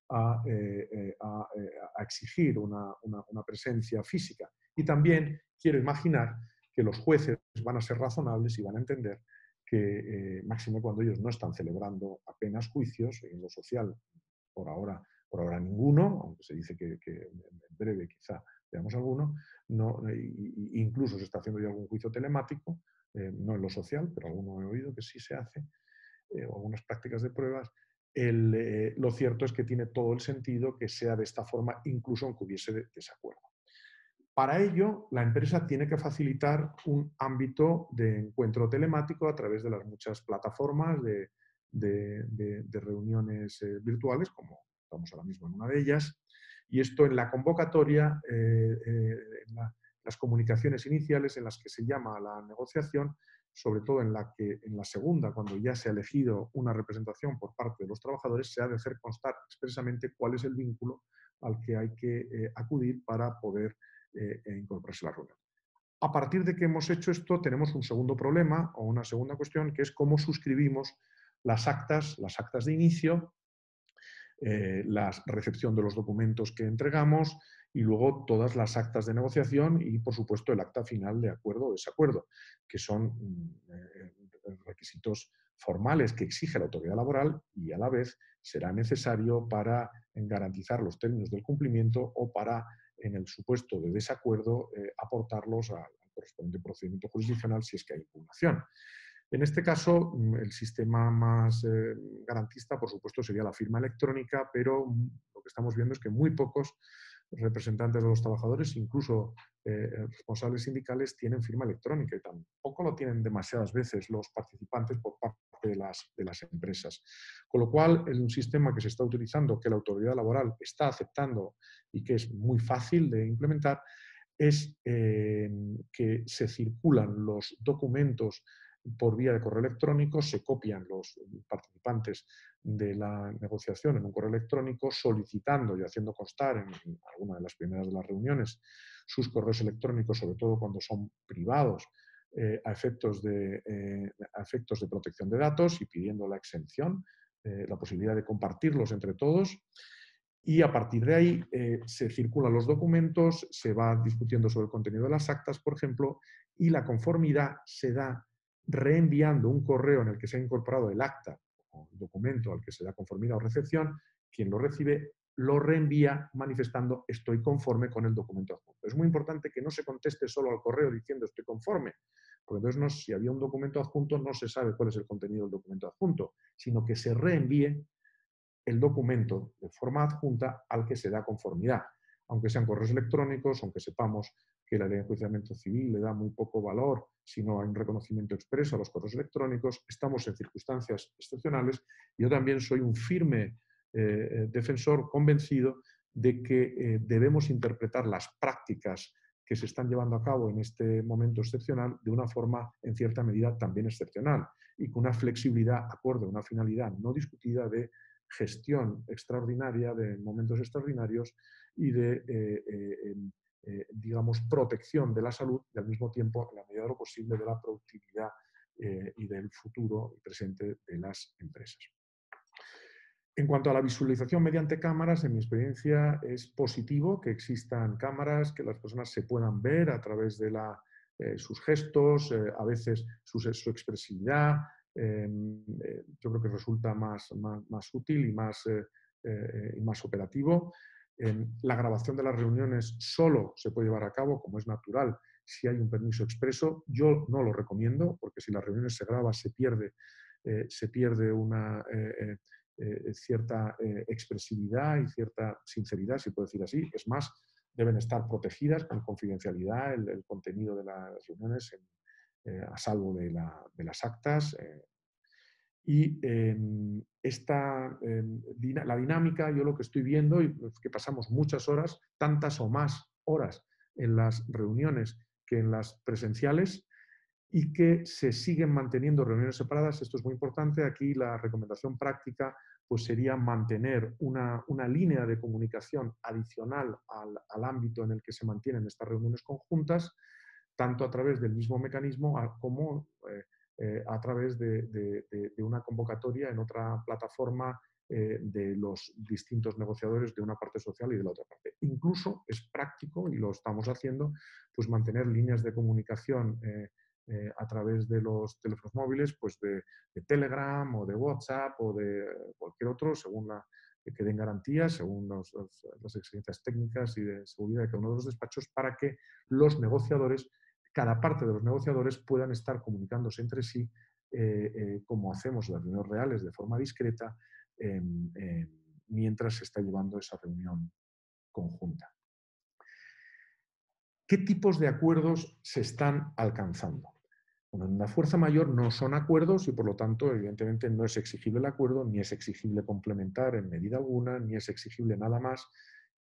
a exigir una presencia física. Y también quiero imaginar que los jueces van a ser razonables y van a entender que máximo cuando ellos no están celebrando apenas juicios, en lo social por ahora ninguno, aunque se dice que en breve quizá veamos alguno, no, incluso se está haciendo ya algún juicio telemático, no en lo social, pero alguno he oído que sí se hace, o algunas prácticas de pruebas. Lo cierto es que tiene todo el sentido que sea de esta forma, incluso aunque hubiese desacuerdo. Para ello, la empresa tiene que facilitar un ámbito de encuentro telemático a través de las muchas plataformas de reuniones virtuales, como estamos ahora mismo en una de ellas. Y esto en la convocatoria, en las comunicaciones iniciales en las que se llama a la negociación, sobre todo en la segunda, cuando ya se ha elegido una representación por parte de los trabajadores, se ha de hacer constar expresamente cuál es el vínculo al que hay que acudir para poder incorporarse a la reunión. A partir de que hemos hecho esto, tenemos un segundo problema o una segunda cuestión, que es cómo suscribimos las actas de inicio, la recepción de los documentos que entregamos y luego todas las actas de negociación y, por supuesto, el acta final de acuerdo o desacuerdo, que son requisitos formales que exige la autoridad laboral y a la vez será necesario para garantizar los términos del cumplimiento o para, en el supuesto de desacuerdo, aportarlos al correspondiente procedimiento jurisdiccional si es que hay impugnación. En este caso, el sistema más garantista, por supuesto, sería la firma electrónica, pero lo que estamos viendo es que muy pocos representantes de los trabajadores, incluso responsables sindicales, tienen firma electrónica y tampoco lo tienen demasiadas veces los participantes por parte de las empresas. Con lo cual, es un sistema que se está utilizando, que la autoridad laboral está aceptando y que es muy fácil de implementar, es que se circulan los documentos por vía de correo electrónico, se copian los participantes de la negociación en un correo electrónico solicitando y haciendo constar en alguna de las primeras de las reuniones sus correos electrónicos, sobre todo cuando son privados, a efectos de protección de datos y pidiendo la exención, la posibilidad de compartirlos entre todos. Y a partir de ahí se circulan los documentos, se va discutiendo sobre el contenido de las actas, por ejemplo, y la conformidad se da reenviando un correo en el que se ha incorporado el acta o el documento al que se da conformidad o recepción, quien lo recibe lo reenvía manifestando estoy conforme con el documento adjunto. Es muy importante que no se conteste solo al correo diciendo estoy conforme, porque entonces si había un documento adjunto no se sabe cuál es el contenido del documento adjunto, sino que se reenvíe el documento de forma adjunta al que se da conformidad. Aunque sean correos electrónicos, aunque sepamos que la ley de enjuiciamiento civil le da muy poco valor si no hay un reconocimiento expreso a los correos electrónicos, estamos en circunstancias excepcionales. Yo también soy un firme defensor convencido de que debemos interpretar las prácticas que se están llevando a cabo en este momento excepcional de una forma, en cierta medida, también excepcional y con una flexibilidad acorde a una finalidad no discutida de gestión extraordinaria, de momentos extraordinarios y de, digamos, protección de la salud y al mismo tiempo, en la medida de lo posible, de la productividad y del futuro y presente de las empresas. En cuanto a la visualización mediante cámaras, en mi experiencia es positivo que existan cámaras, que las personas se puedan ver a través de sus gestos, a veces su expresividad. Yo creo que resulta más útil y más operativo. La grabación de las reuniones solo se puede llevar a cabo, como es natural, si hay un permiso expreso. Yo no lo recomiendo, porque si las reuniones se graban se pierde una cierta expresividad y cierta sinceridad, si puedo decir así. Es más, deben estar protegidas con confidencialidad el contenido de las reuniones a salvo de las actas. Y la dinámica, yo lo que estoy viendo, y es que pasamos muchas horas, tantas o más horas en las reuniones que en las presenciales, y que se siguen manteniendo reuniones separadas. Esto es muy importante. Aquí la recomendación práctica pues, sería mantener una línea de comunicación adicional al ámbito en el que se mantienen estas reuniones conjuntas, tanto a través del mismo mecanismo como a través de una convocatoria en otra plataforma de los distintos negociadores de una parte social y de la otra parte. Incluso es práctico, y lo estamos haciendo, pues mantener líneas de comunicación a través de los teléfonos móviles, pues de Telegram o de WhatsApp o de cualquier otro, según que den garantías, según las exigencias técnicas y de seguridad de cada uno de los despachos, para que los negociadores, cada parte de los negociadores, puedan estar comunicándose entre sí, como hacemos en las reuniones reales, de forma discreta, mientras se está llevando esa reunión conjunta. ¿Qué tipos de acuerdos se están alcanzando? Bueno, en la fuerza mayor no son acuerdos y, por lo tanto, evidentemente no es exigible el acuerdo, ni es exigible complementar en medida alguna, ni es exigible nada más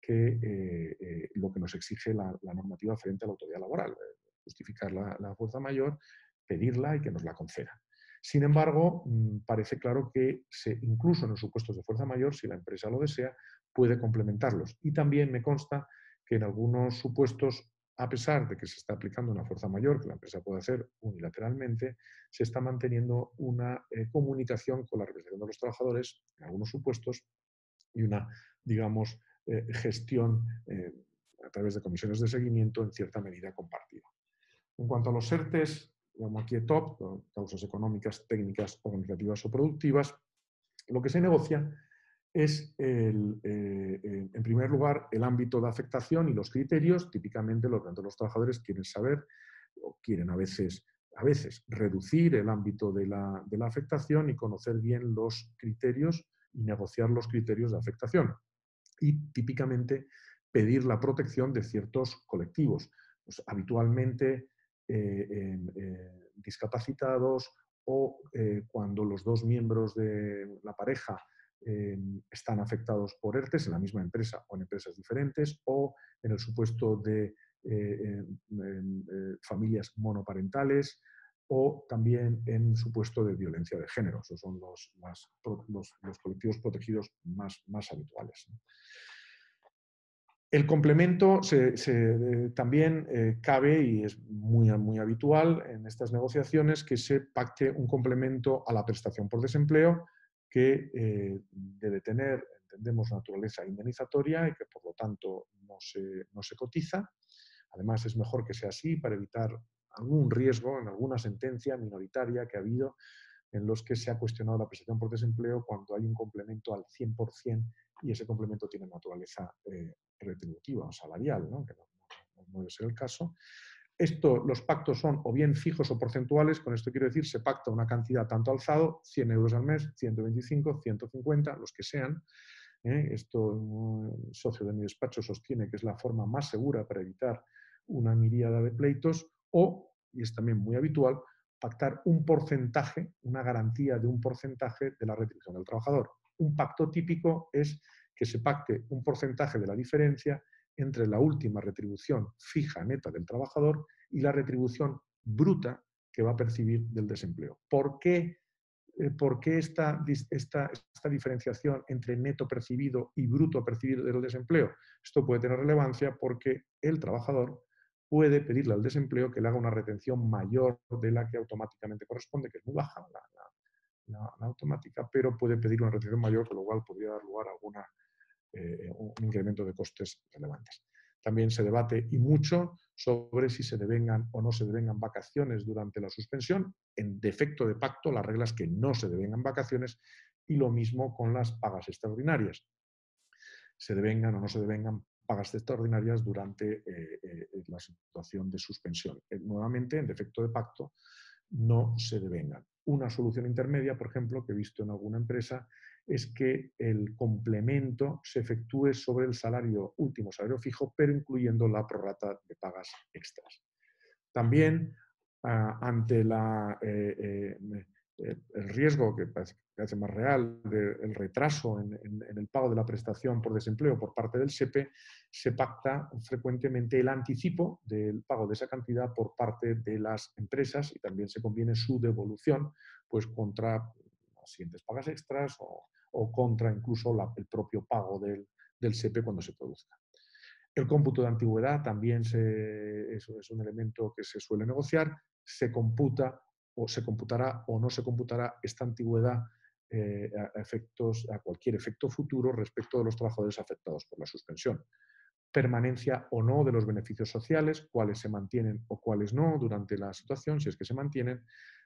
que lo que nos exige la normativa frente a la autoridad laboral. Justificar la fuerza mayor, pedirla y que nos la conceda. Sin embargo, parece claro que incluso en los supuestos de fuerza mayor, si la empresa lo desea, puede complementarlos. Y también me consta que en algunos supuestos, a pesar de que se está aplicando una fuerza mayor, que la empresa puede hacer unilateralmente, se está manteniendo una comunicación con la representación de los trabajadores, en algunos supuestos, y una, digamos, gestión a través de comisiones de seguimiento en cierta medida compartida. En cuanto a los ERTEs, llamo aquí ETOP, causas económicas, técnicas, organizativas o productivas, lo que se negocia es, en primer lugar, el ámbito de afectación y los criterios. Típicamente los trabajadores quieren saber o quieren a veces reducir el ámbito de la afectación y conocer bien los criterios y negociar los criterios de afectación. Y típicamente pedir la protección de ciertos colectivos. Pues, habitualmente discapacitados o cuando los dos miembros de la pareja están afectados por ERTES en la misma empresa o en empresas diferentes, o en el supuesto de familias monoparentales, o también en supuesto de violencia de género. Esos son los colectivos protegidos más habituales. El complemento también cabe, y es muy habitual en estas negociaciones, que se pacte un complemento a la prestación por desempleo que debe tener, entendemos, naturaleza indemnizatoria y que por lo tanto no se cotiza. Además, es mejor que sea así para evitar algún riesgo en alguna sentencia minoritaria que ha habido en los que se ha cuestionado la prestación por desempleo cuando hay un complemento al 100% y ese complemento tiene naturaleza retributiva o salarial, ¿no? Que no debe ser el caso. Los pactos son o bien fijos o porcentuales. Con esto quiero decir, se pacta una cantidad tanto alzado, 100 euros al mes, 125, 150, los que sean. Esto un socio de mi despacho sostiene que es la forma más segura para evitar una miríada de pleitos, o, y es también muy habitual, pactar un porcentaje, una garantía de un porcentaje de la retribución del trabajador. Un pacto típico es que se pacte un porcentaje de la diferencia entre la última retribución fija neta del trabajador y la retribución bruta que va a percibir del desempleo. ¿Por qué esta diferenciación entre neto percibido y bruto percibido del desempleo? Esto puede tener relevancia porque el trabajador puede pedirle al desempleo que le haga una retención mayor de la que automáticamente corresponde, que es muy baja la automática, pero puede pedir una retención mayor, con lo cual podría dar lugar a un incremento de costes relevantes. También se debate y mucho sobre si se devengan o no se devengan vacaciones durante la suspensión. En defecto de pacto, la regla es que no se devengan vacaciones, y lo mismo con las pagas extraordinarias. Se devengan o no se devengan pagas extraordinarias durante la situación de suspensión. Nuevamente, en defecto de pacto, no se devengan. Una solución intermedia, por ejemplo, que he visto en alguna empresa, es que el complemento se efectúe sobre el salario último, salario fijo, pero incluyendo la prorrata de pagas extras. También, ante el riesgo que parece más real del retraso en el pago de la prestación por desempleo por parte del SEPE, se pacta frecuentemente el anticipo del pago de esa cantidad por parte de las empresas, y también se conviene su devolución, pues contra las siguientes pagas extras o contra incluso el propio pago del SEPE cuando se produzca. El cómputo de antigüedad también es un elemento que se suele negociar. Se computa o se computará o no se computará esta antigüedad a cualquier efecto futuro respecto de los trabajadores afectados por la suspensión. Permanencia o no de los beneficios sociales, cuáles se mantienen o cuáles no durante la situación, si es que se mantienen.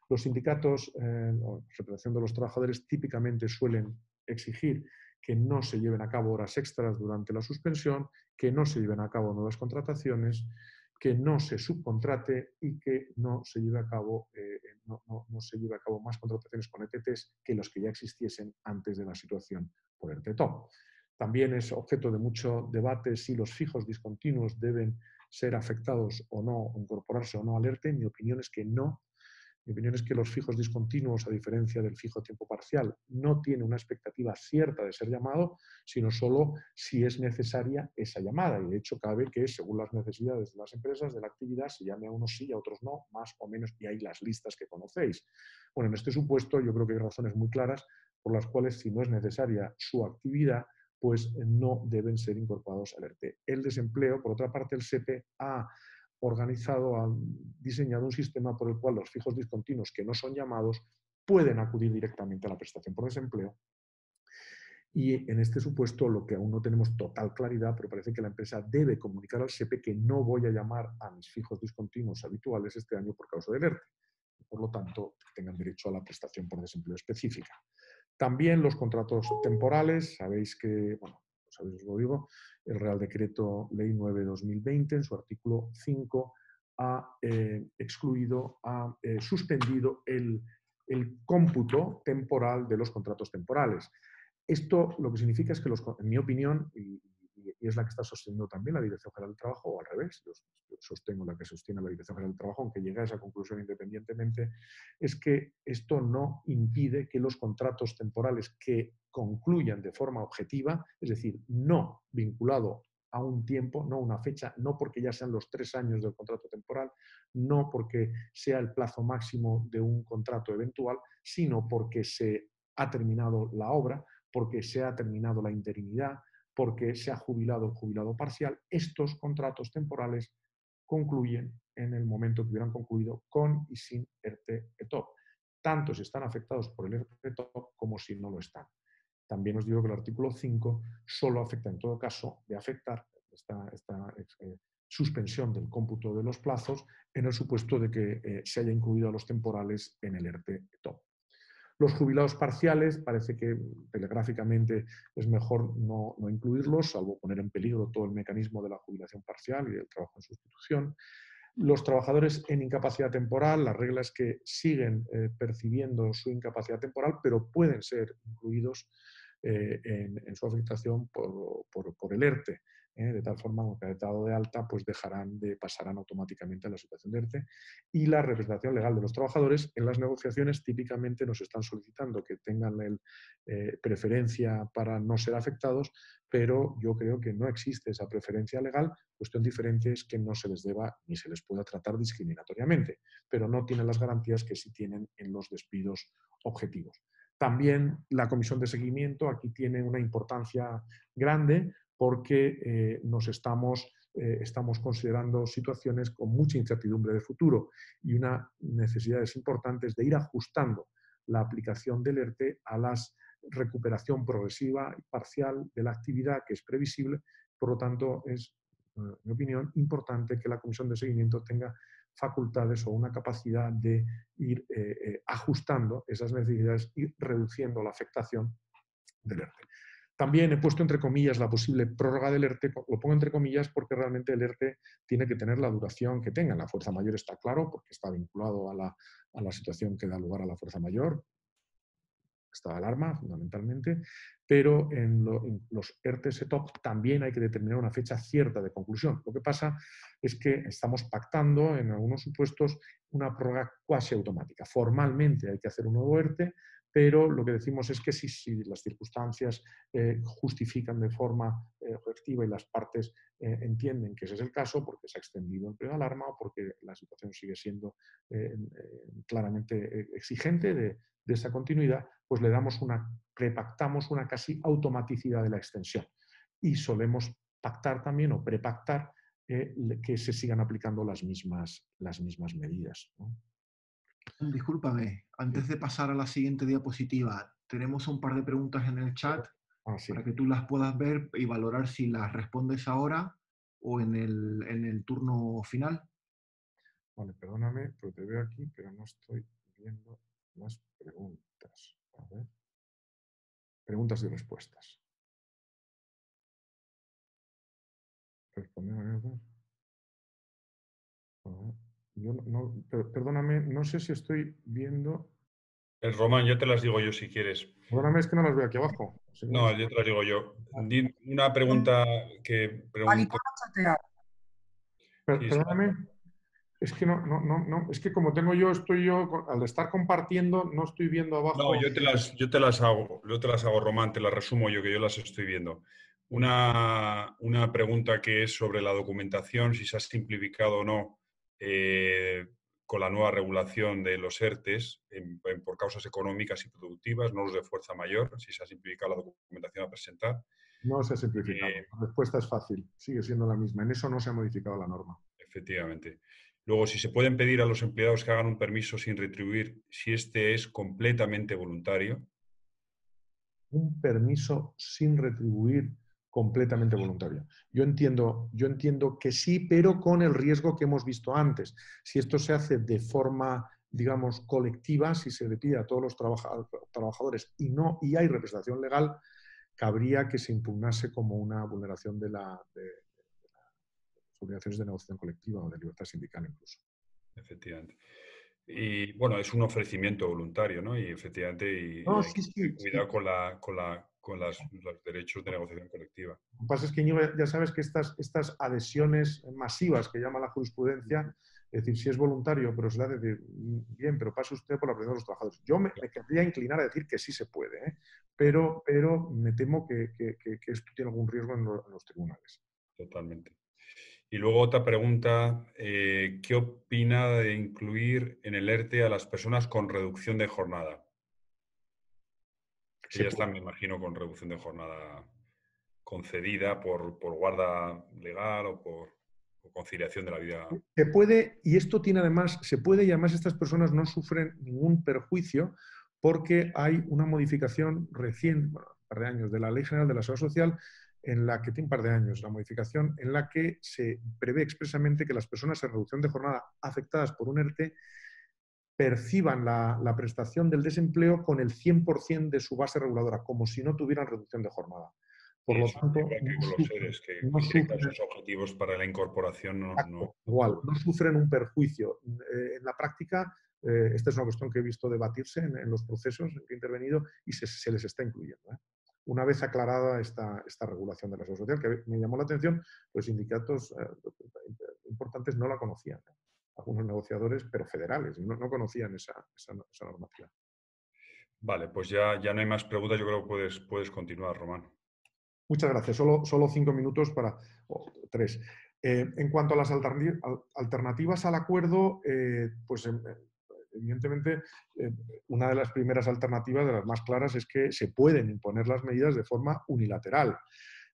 Los sindicatos, representación de los trabajadores, típicamente suelen exigir que no se lleven a cabo horas extras durante la suspensión, que no se lleven a cabo nuevas contrataciones, que no se subcontrate y que no se lleve a cabo, más contrataciones con ETTs que los que ya existiesen antes de la situación por ERTE-TOP. También es objeto de mucho debate si los fijos discontinuos deben ser afectados o no, incorporarse o no al ERTE. Mi opinión es que no. Mi opinión es que los fijos discontinuos, a diferencia del fijo a tiempo parcial, no tiene una expectativa cierta de ser llamado, sino solo si es necesaria esa llamada. Y de hecho cabe que, según las necesidades de las empresas, de la actividad, se llame a unos sí y a otros no, más o menos, y hay las listas que conocéis. Bueno, en este supuesto yo creo que hay razones muy claras por las cuales, si no es necesaria su actividad, pues no deben ser incorporados al ERTE. El desempleo, por otra parte, el SEPE ha diseñado un sistema por el cual los fijos discontinuos que no son llamados pueden acudir directamente a la prestación por desempleo. Y en este supuesto, lo que aún no tenemos total claridad, pero parece que la empresa debe comunicar al SEPE que no voy a llamar a mis fijos discontinuos habituales este año por causa del ERTE. Por lo tanto, tengan derecho a la prestación por desempleo específica. También los contratos temporales. Sabéis que, bueno, os lo digo, el Real Decreto Ley 9/2020, en su artículo 5, ha suspendido el cómputo temporal de los contratos temporales. Esto lo que significa es que, en mi opinión, y es la que está sosteniendo también la Dirección General del Trabajo, o al revés, yo sostengo la que sostiene la Dirección General del Trabajo, aunque llegue a esa conclusión independientemente, es que esto no impide que los contratos temporales que concluyan de forma objetiva, es decir, no vinculado a un tiempo, no a una fecha, no porque ya sean los 3 años del contrato temporal, no porque sea el plazo máximo de un contrato eventual, sino porque se ha terminado la obra, porque se ha terminado la interinidad, porque se ha jubilado el jubilado parcial. Estos contratos temporales concluyen en el momento que hubieran concluido con y sin ERTE-ETOP. Tanto si están afectados por el ERTE-ETOP como si no lo están. También os digo que el artículo 5 solo afecta, en todo caso, de afectar esta suspensión del cómputo de los plazos en el supuesto de que se haya incluido a los temporales en el ERTE-ETOP. Los jubilados parciales, parece que telegráficamente es mejor no incluirlos, salvo poner en peligro todo el mecanismo de la jubilación parcial y del trabajo en sustitución. Los trabajadores en incapacidad temporal, la regla es que siguen percibiendo su incapacidad temporal, pero pueden ser incluidos en su afectación por el ERTE. De tal forma que dado de alta pues pasarán automáticamente a la situación de ERTE. Y la representación legal de los trabajadores en las negociaciones típicamente nos están solicitando que tengan preferencia para no ser afectados, pero yo creo que no existe esa preferencia legal. Cuestión diferente es que no se les deba ni se les pueda tratar discriminatoriamente, pero no tienen las garantías que sí tienen en los despidos objetivos. También la comisión de seguimiento aquí tiene una importancia grande porque estamos considerando situaciones con mucha incertidumbre de futuro y unas necesidades importantes de ir ajustando la aplicación del ERTE a la recuperación progresiva y parcial de la actividad que es previsible. Por lo tanto, es, en mi opinión, importante que la comisión de seguimiento tenga facultades o una capacidad de ir ajustando esas necesidades y reduciendo la afectación del ERTE. También he puesto entre comillas la posible prórroga del ERTE, lo pongo entre comillas porque realmente el ERTE tiene que tener la duración que tenga. La fuerza mayor está claro porque está vinculado a la situación que da lugar a la fuerza mayor, estado de alarma fundamentalmente, pero en los ERTE SETOP también hay que determinar una fecha cierta de conclusión. Lo que pasa es que estamos pactando en algunos supuestos una prórroga cuasi automática. Formalmente hay que hacer un nuevo ERTE, pero lo que decimos es que si las circunstancias justifican de forma objetiva y las partes entienden que ese es el caso, porque se ha extendido el periodo de alarma o porque la situación sigue siendo claramente exigente de esa continuidad, pues prepactamos una casi automaticidad de la extensión. Y solemos pactar también o prepactar que se sigan aplicando las mismas medidas, ¿no? Discúlpame, antes de pasar a la siguiente diapositiva, tenemos un par de preguntas en el chat Sí. para que tú las puedas ver y valorar si las respondes ahora o en el turno final. Vale, perdóname, pero te veo aquí, pero no estoy viendo las preguntas. A ver. Preguntas y respuestas. Perdóname, no sé si estoy viendo. Román, ya te las digo yo si quieres. Perdóname, es que no las veo aquí abajo. No, yo te las digo yo. Una pregunta que pregunto. Perdóname, es que es que como estoy yo, al estar compartiendo, no estoy viendo abajo. No, yo te las hago, Román, te las resumo yo, que yo las estoy viendo. Una pregunta que es sobre la documentación, si se ha simplificado o no con la nueva regulación de los ERTES por causas económicas y productivas, no los de fuerza mayor, si se ha simplificado la documentación a presentar. No se ha simplificado. La respuesta es fácil, sigue siendo la misma. En eso no se ha modificado la norma. Efectivamente. Luego, si se pueden pedir a los empleados que hagan un permiso sin retribuir, si este es completamente voluntario. Un permiso sin retribuir completamente voluntario. Yo entiendo que sí, pero con el riesgo que hemos visto antes. Si esto se hace de forma, digamos, colectiva, si se le pide a todos los trabajadores y hay representación legal, cabría que se impugnase como una vulneración de las obligaciones de negociación colectiva o de libertad sindical incluso. Efectivamente. Y bueno, es un ofrecimiento voluntario, ¿no? Y efectivamente, cuidado con los derechos de negociación colectiva. Lo que pasa es que, Íñigo, ya sabes que estas adhesiones masivas que llama la jurisprudencia, es decir, si es voluntario, pero se le hace decir, bien, pero pase usted por la presión de los trabajadores. Yo me querría inclinar a decir que sí se puede, ¿eh? pero me temo que esto tiene algún riesgo en los tribunales. Totalmente. Y luego otra pregunta, ¿qué opina de incluir en el ERTE a las personas con reducción de jornada? Que ya están, me imagino, con reducción de jornada concedida por guarda legal o por conciliación de la vida. Se puede, y esto tiene además, se puede, y además estas personas no sufren ningún perjuicio porque hay una modificación recién, bueno, un par de años, de la Ley General de la Seguridad Social, en la que tiene un par de años la modificación, en la que se prevé expresamente que las personas en reducción de jornada afectadas por un ERTE perciban la prestación del desempleo con el 100% de su base reguladora, como si no tuvieran reducción de jornada. Por Y lo eso, tanto, igual que con los seres, que no tienen sufren, esos objetivos para la incorporación, no igual, no sufren un perjuicio. En la práctica, esta es una cuestión que he visto debatirse en los procesos en que he intervenido y se les está incluyendo. Una vez aclarada esta regulación de la seguridad social, que me llamó la atención, pues sindicatos importantes no la conocían. Algunos negociadores, pero federales, no conocían esa normativa. Vale, pues ya no hay más preguntas. Yo creo que puedes continuar, Román. Muchas gracias. Solo 5 minutos para... 3. En cuanto a las alternativas al acuerdo, pues evidentemente una de las primeras alternativas, de las más claras, es que se pueden imponer las medidas de forma unilateral.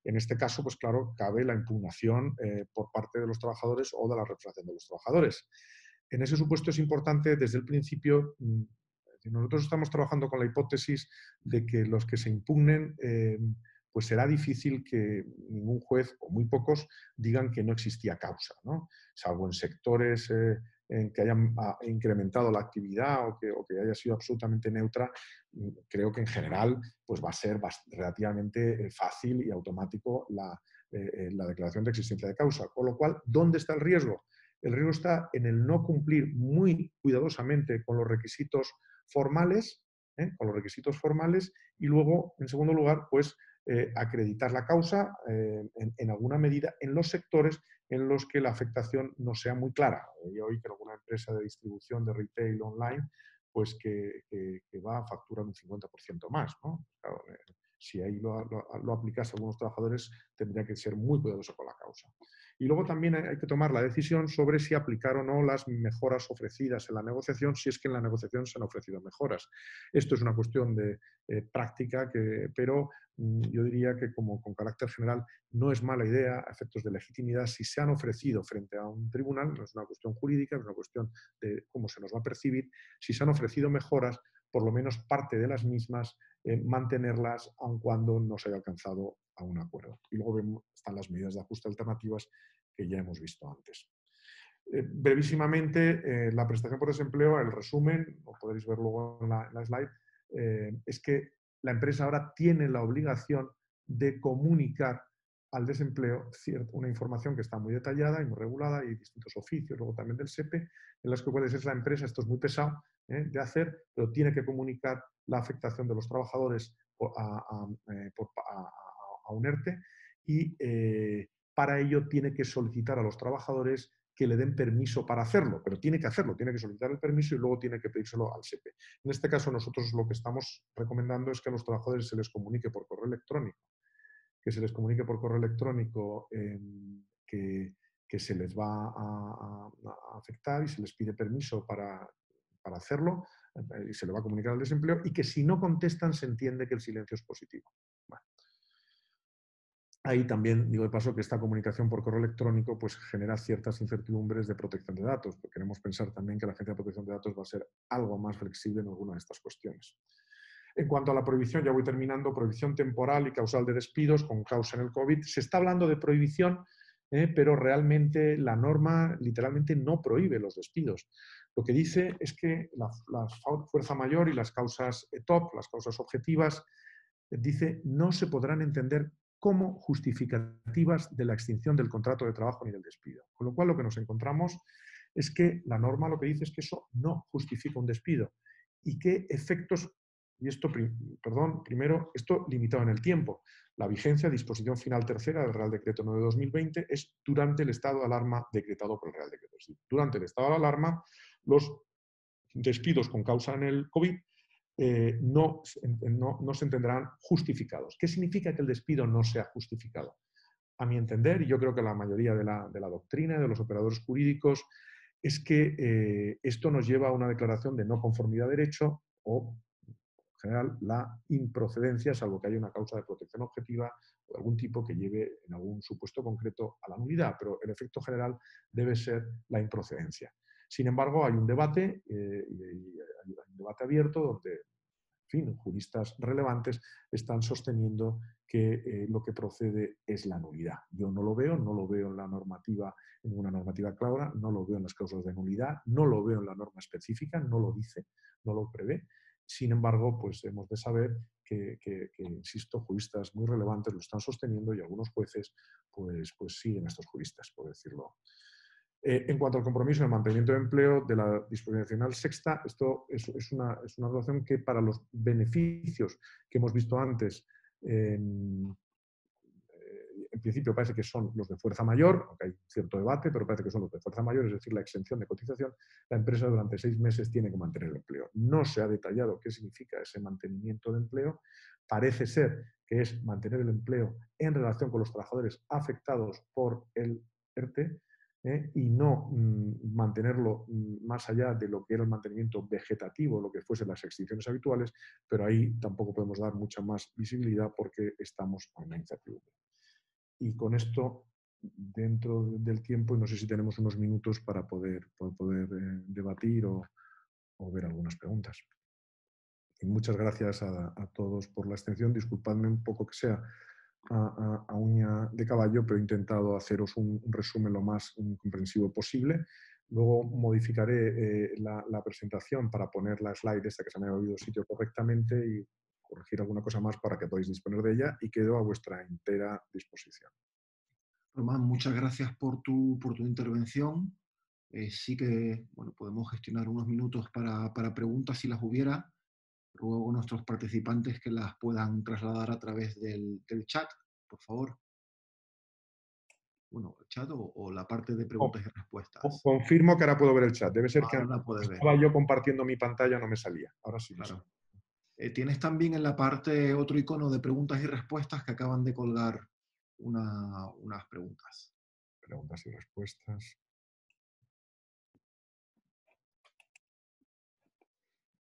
En este caso, pues claro, cabe la impugnación por parte de los trabajadores o de la representación de los trabajadores. En ese supuesto es importante desde el principio, nosotros estamos trabajando con la hipótesis de que los que se impugnen, pues será difícil que ningún juez, o muy pocos, digan que no existía causa, ¿no? Salvo en sectores en que hayan incrementado la actividad o que haya sido absolutamente neutra. Creo que en general pues va a ser relativamente fácil y automático la declaración de existencia de causa. Con lo cual, ¿dónde está el riesgo? El riesgo está en el no cumplir muy cuidadosamente con los requisitos formales, y luego, en segundo lugar, pues acreditar la causa en alguna medida en los sectores en los que la afectación no sea muy clara. Y hoy que alguna empresa de distribución de retail online, pues que va a facturar un 50% más, ¿no? Claro, si ahí lo aplicase a algunos trabajadores, tendría que ser muy cuidadoso con la causa. Y luego también hay que tomar la decisión sobre si aplicar o no las mejoras ofrecidas en la negociación, si es que en la negociación se han ofrecido mejoras. Esto es una cuestión de práctica, pero yo diría que como con carácter general no es mala idea a efectos de legitimidad si se han ofrecido frente a un tribunal, no es una cuestión jurídica, es una cuestión de cómo se nos va a percibir, si se han ofrecido mejoras, por lo menos parte de las mismas, mantenerlas aun cuando no se haya alcanzado a un acuerdo. Y luego están las medidas de ajuste alternativas que ya hemos visto antes. Brevísimamente, la prestación por desempleo, el resumen, lo podréis ver luego en la slide, es que la empresa ahora tiene la obligación de comunicar al desempleo una información que está muy detallada y muy regulada, y distintos oficios, luego también del SEPE, en las que puede ser la empresa, esto es muy pesado de hacer, pero tiene que comunicar la afectación de los trabajadores a un ERTE, y para ello tiene que solicitar a los trabajadores que le den permiso para hacerlo, pero tiene que hacerlo, tiene que solicitar el permiso y luego tiene que pedírselo al SEPE. En este caso, nosotros lo que estamos recomendando es que a los trabajadores se les comunique por correo electrónico, que se les va a afectar y se les pide permiso para hacerlo, y se le va a comunicar al desempleo, y que si no contestan se entiende que el silencio es positivo. Bueno. Ahí también digo de paso que esta comunicación por correo electrónico pues genera ciertas incertidumbres de protección de datos, porque queremos pensar también que la Agencia de Protección de Datos va a ser algo más flexible en alguna de estas cuestiones. En cuanto a la prohibición, ya voy terminando, prohibición temporal y causal de despidos con causa en el COVID. Se está hablando de prohibición, pero realmente la norma literalmente no prohíbe los despidos. Lo que dice es que la fuerza mayor y las causas top, las causas objetivas, dice no se podrán entender como justificativas de la extinción del contrato de trabajo ni del despido. Con lo cual lo que nos encontramos es que la norma lo que dice es que eso no justifica un despido y qué efectos, y esto, primero, esto limitado en el tiempo. La vigencia, disposición final tercera del Real Decreto 9/2020, es durante el estado de alarma decretado por el Real Decreto. Es decir, durante el estado de alarma, los despidos con causa en el COVID no se entenderán justificados. ¿Qué significa que el despido no sea justificado? A mi entender, y yo creo que la mayoría de la doctrina, de los operadores jurídicos, es que esto nos lleva a una declaración de no conformidad a derecho o, en general, la improcedencia, salvo que haya una causa de protección objetiva o de algún tipo que lleve en algún supuesto concreto a la nulidad, pero el efecto general debe ser la improcedencia. Sin embargo, hay un debate, hay un debate abierto donde fin, juristas relevantes, están sosteniendo que lo que procede es la nulidad. Yo no lo veo en la normativa, en ninguna normativa clara, no lo veo en las cláusulas de nulidad, no lo veo en la norma específica, no lo dice, no lo prevé. Sin embargo, pues hemos de saber que, insisto, juristas muy relevantes lo están sosteniendo y algunos jueces pues siguen a estos juristas, por decirlo. En cuanto al compromiso de mantenimiento de empleo de la disposición final sexta, esto es una relación que para los beneficios que hemos visto antes, en principio parece que son los de fuerza mayor, aunque hay cierto debate, pero parece que son los de fuerza mayor, es decir, la exención de cotización, la empresa durante 6 meses tiene que mantener el empleo. No se ha detallado qué significa ese mantenimiento de empleo. Parece ser que es mantener el empleo en relación con los trabajadores afectados por el ERTE, y no mantenerlo más allá de lo que era el mantenimiento vegetativo, lo que fuesen las extinciones habituales, pero ahí tampoco podemos dar mucha más visibilidad porque estamos en la incertidumbre. Y con esto, dentro del tiempo, no sé si tenemos unos minutos para poder debatir o ver algunas preguntas. Y muchas gracias a todos por la extensión. Disculpadme un poco que sea a uña de caballo, pero he intentado haceros un resumen lo más comprensivo posible. Luego modificaré la presentación para poner la slide esta que se me ha movido sitio correctamente y corregir alguna cosa más para que podáis disponer de ella, y quedo a vuestra entera disposición. Román, muchas gracias por tu intervención. Sí que podemos gestionar unos minutos para preguntas si las hubiera. Ruego a nuestros participantes que las puedan trasladar a través del chat, por favor. Bueno, el chat o la parte de preguntas y respuestas. Confirmo que ahora puedo ver el chat. Debe ser que Ahora la puedes ver. estaba yo compartiendo mi pantalla, no me salía. Ahora sí. Claro. Tienes también en la parte otro icono de preguntas y respuestas que acaban de colgar unas preguntas. Preguntas y respuestas.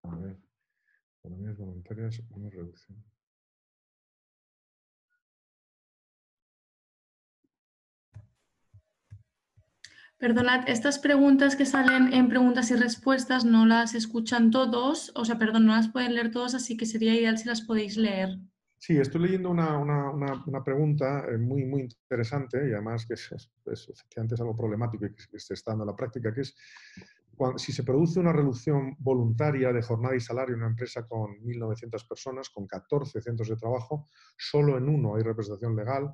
A ver. Economías voluntarias, una reducción. Perdonad, estas preguntas que salen en preguntas y respuestas no las escuchan todos, o sea, perdón, no las pueden leer todos, así que sería ideal si las podéis leer. Sí, estoy leyendo una pregunta muy interesante y además que efectivamente es algo problemático y que se está dando en la práctica, que es si se produce una reducción voluntaria de jornada y salario en una empresa con 1.900 personas, con 14 centros de trabajo, solo en uno hay representación legal,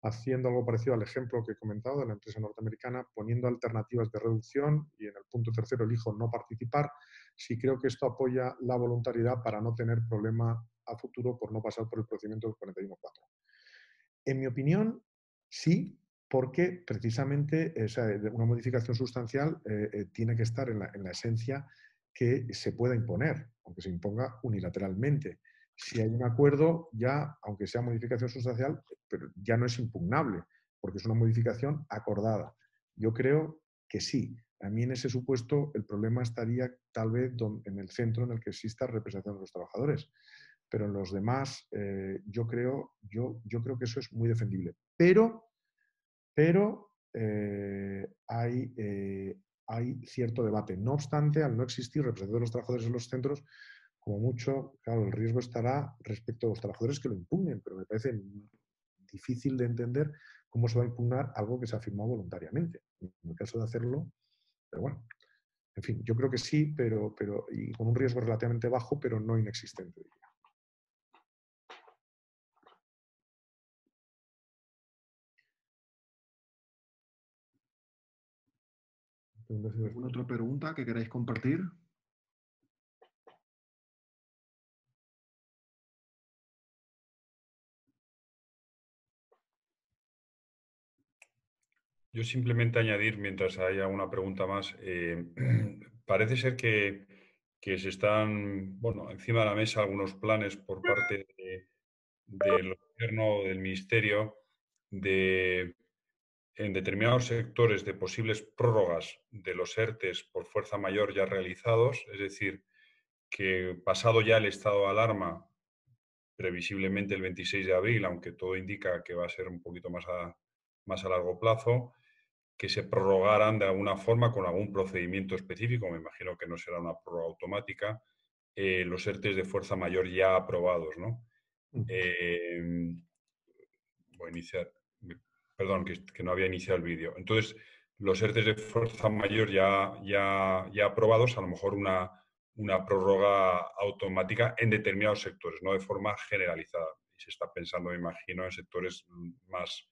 haciendo algo parecido al ejemplo que he comentado de la empresa norteamericana, poniendo alternativas de reducción y en el punto tercero elijo no participar, si creo que esto apoya la voluntariedad para no tener problema a futuro por no pasar por el procedimiento del 41.4. En mi opinión, sí, porque precisamente una modificación sustancial tiene que estar en la esencia que se pueda imponer, aunque se imponga unilateralmente. Si hay un acuerdo, ya, aunque sea modificación sustancial, pero ya no es impugnable, porque es una modificación acordada. Yo creo que sí. A mí en ese supuesto el problema estaría tal vez en el centro en el que exista representación de los trabajadores. Pero en los demás yo creo que eso es muy defendible. Pero hay cierto debate. No obstante, al no existir representación de los trabajadores en los centros, como mucho, claro, el riesgo estará respecto a los trabajadores que lo impugnen, pero me parece difícil de entender cómo se va a impugnar algo que se ha firmado voluntariamente. En el caso de hacerlo, pero bueno, en fin, yo creo que sí, pero y con un riesgo relativamente bajo, pero no inexistente, diría. ¿Alguna otra pregunta que queráis compartir? Yo simplemente añadir, mientras haya una pregunta más, parece ser que se están, encima de la mesa algunos planes por parte del gobierno, del ministerio, en determinados sectores de posibles prórrogas de los ERTEs por fuerza mayor ya realizados, es decir, que pasado ya el estado de alarma, previsiblemente el 26 de abril, aunque todo indica que va a ser un poquito más a largo plazo, que se prorrogaran de alguna forma con algún procedimiento específico, me imagino que no será una prórroga automática, los ERTEs de fuerza mayor ya aprobados, ¿no? Voy a iniciar, perdón, que no había iniciado el vídeo. Entonces, los ERTEs de fuerza mayor ya aprobados, a lo mejor una prórroga automática en determinados sectores, no de forma generalizada. Y se está pensando, me imagino, en sectores más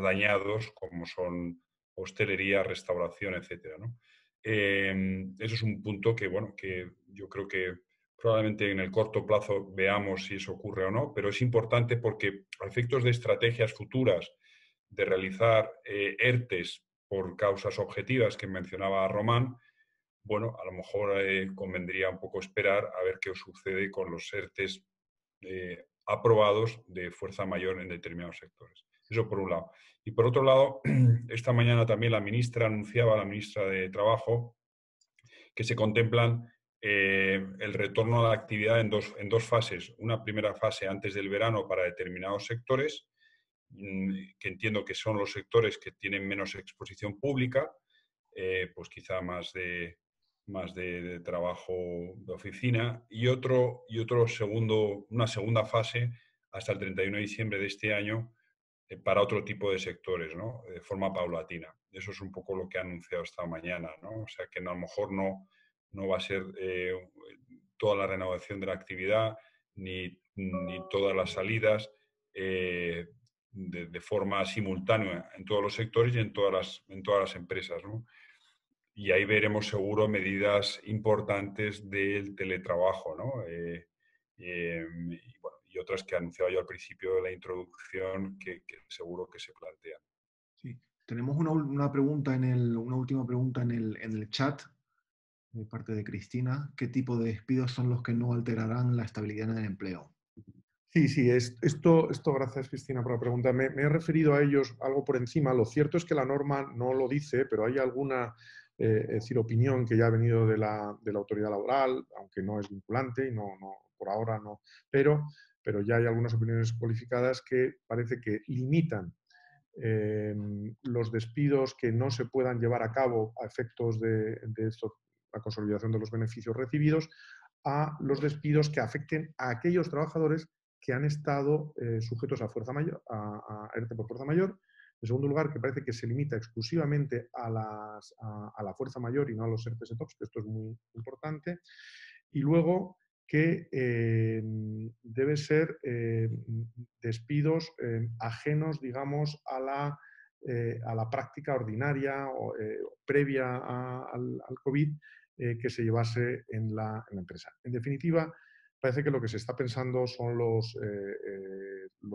dañados, como son hostelería, restauración, etcétera, ¿no? Eso es un punto que, bueno, que yo creo que probablemente en el corto plazo veamos si eso ocurre o no, pero es importante porque a efectos de estrategias futuras de realizar ERTEs por causas objetivas que mencionaba Román, bueno, a lo mejor convendría un poco esperar a ver qué sucede con los ERTEs aprobados de fuerza mayor en determinados sectores. Eso por un lado. Y por otro lado, esta mañana también la ministra de Trabajo, que se contemplan el retorno a la actividad en dos fases. Una primera fase antes del verano para determinados sectores, que entiendo que son los sectores que tienen menos exposición pública, pues quizá más de trabajo de oficina, y una segunda fase hasta el 31 de diciembre de este año para otro tipo de sectores, ¿no? De forma paulatina. Eso es un poco lo que ha anunciado esta mañana, ¿no? O sea, que a lo mejor no va a ser toda la renovación de la actividad ni todas las salidas de forma simultánea en todos los sectores y en todas las empresas, ¿no? Y ahí veremos seguro medidas importantes del teletrabajo, ¿no? Y otras que anunciaba yo al principio de la introducción que seguro que se plantean. Sí. Tenemos una pregunta una última pregunta en el chat de parte de Cristina. ¿Qué tipo de despidos son los que no alterarán la estabilidad en el empleo? Sí, esto gracias Cristina por la pregunta. Me he referido a ellos algo por encima. Lo cierto es que la norma no lo dice, pero hay alguna opinión que ya ha venido de la autoridad laboral, aunque no es vinculante y por ahora no, pero ya hay algunas opiniones cualificadas que parece que limitan los despidos que no se puedan llevar a cabo a efectos de la consolidación de los beneficios recibidos, a los despidos que afecten a aquellos trabajadores que han estado sujetos a fuerza mayor, a ERTE por fuerza mayor. En segundo lugar, que parece que se limita exclusivamente a la fuerza mayor y no a los ERTE ETOPS, que esto es muy importante. Y luego que debe ser despidos ajenos, digamos, a la práctica ordinaria o previa al COVID que se llevase en la empresa. En definitiva, parece que lo que se está pensando son los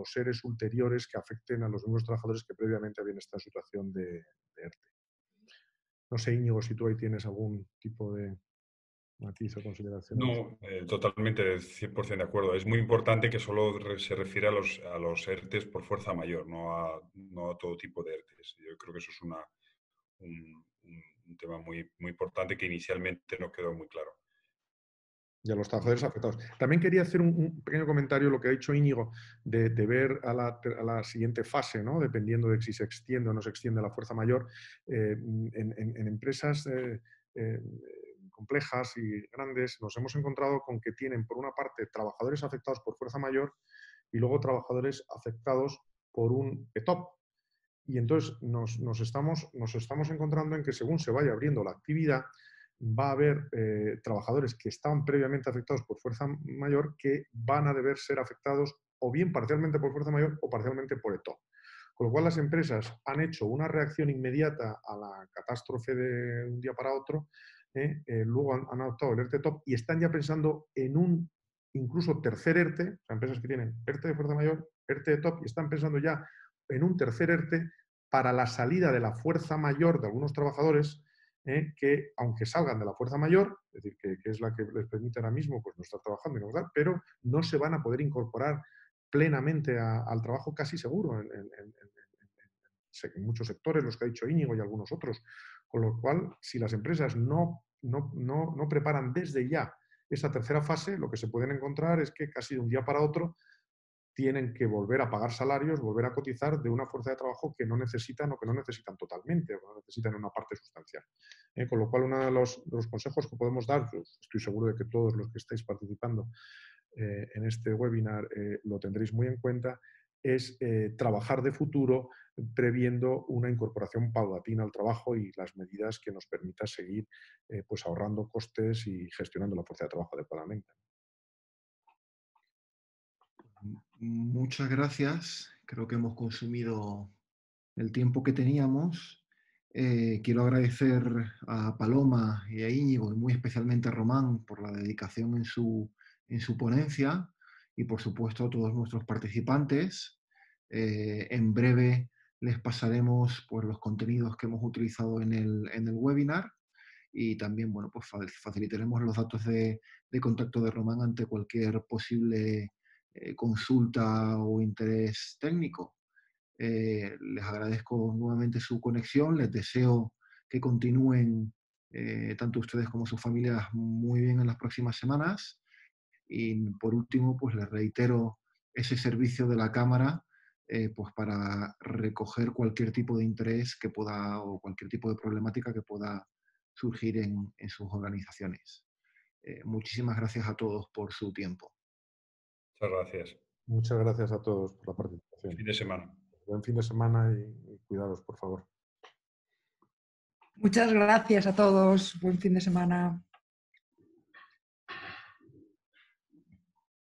seres ulteriores que afecten a los mismos trabajadores que previamente habían estado en situación de ERTE. No sé, Íñigo, si tú ahí tienes algún tipo de matiz o consideración. No, totalmente, 100% de acuerdo. Es muy importante que solo se refiere a los ERTEs por fuerza mayor, no a todo tipo de ERTEs. Yo creo que eso es un tema muy, muy importante que inicialmente no quedó muy claro. Y a los trabajadores afectados. También quería hacer un pequeño comentario, lo que ha dicho Íñigo, de ver a la siguiente fase, ¿no? Dependiendo de si se extiende o no se extiende la fuerza mayor. En empresas complejas y grandes nos hemos encontrado con que tienen, por una parte, trabajadores afectados por fuerza mayor y luego trabajadores afectados por un ETOP. Y entonces nos estamos encontrando en que según se vaya abriendo la actividad, va a haber trabajadores que estaban previamente afectados por fuerza mayor que van a deber ser afectados o bien parcialmente por fuerza mayor o parcialmente por ETOP. Con lo cual las empresas han hecho una reacción inmediata a la catástrofe de un día para otro, luego han adoptado el ERTE-TOP y están ya pensando en un incluso tercer ERTE, o sea, empresas que tienen ERTE de fuerza mayor, ERTE de TOP, y están pensando ya en un tercer ERTE para la salida de la fuerza mayor de algunos trabajadores que, aunque salgan de la fuerza mayor, es decir, que es la que les permite ahora mismo pues, no estar trabajando y no estar, pero no se van a poder incorporar plenamente al trabajo casi seguro en muchos sectores, los que ha dicho Íñigo y algunos otros. Con lo cual, si las empresas no preparan desde ya esa tercera fase, lo que se pueden encontrar es que casi de un día para otro tienen que volver a pagar salarios, volver a cotizar de una fuerza de trabajo que no necesitan o que no necesitan totalmente, o que no necesitan una parte sustancial. Con lo cual, uno de los consejos que podemos dar, pues, estoy seguro de que todos los que estáis participando en este webinar lo tendréis muy en cuenta, es trabajar de futuro previendo una incorporación paulatina al trabajo y las medidas que nos permitan seguir pues ahorrando costes y gestionando la fuerza de trabajo adecuadamente. Muchas gracias. Creo que hemos consumido el tiempo que teníamos. Quiero agradecer a Paloma y a Íñigo y muy especialmente a Román por la dedicación en su ponencia y por supuesto a todos nuestros participantes. En breve les pasaremos pues, los contenidos que hemos utilizado en el webinar y también bueno, pues facilitaremos los datos de contacto de Román ante cualquier posible consulta o interés técnico. Les agradezco nuevamente su conexión, les deseo que continúen tanto ustedes como sus familias muy bien en las próximas semanas y por último pues les reitero ese servicio de la Cámara pues para recoger cualquier tipo de interés que pueda o cualquier tipo de problemática que pueda surgir en sus organizaciones. Muchísimas gracias a todos por su tiempo. Muchas gracias. Muchas gracias a todos por la participación. Fin de semana. Buen fin de semana y cuidados, por favor. Muchas gracias a todos. Buen fin de semana.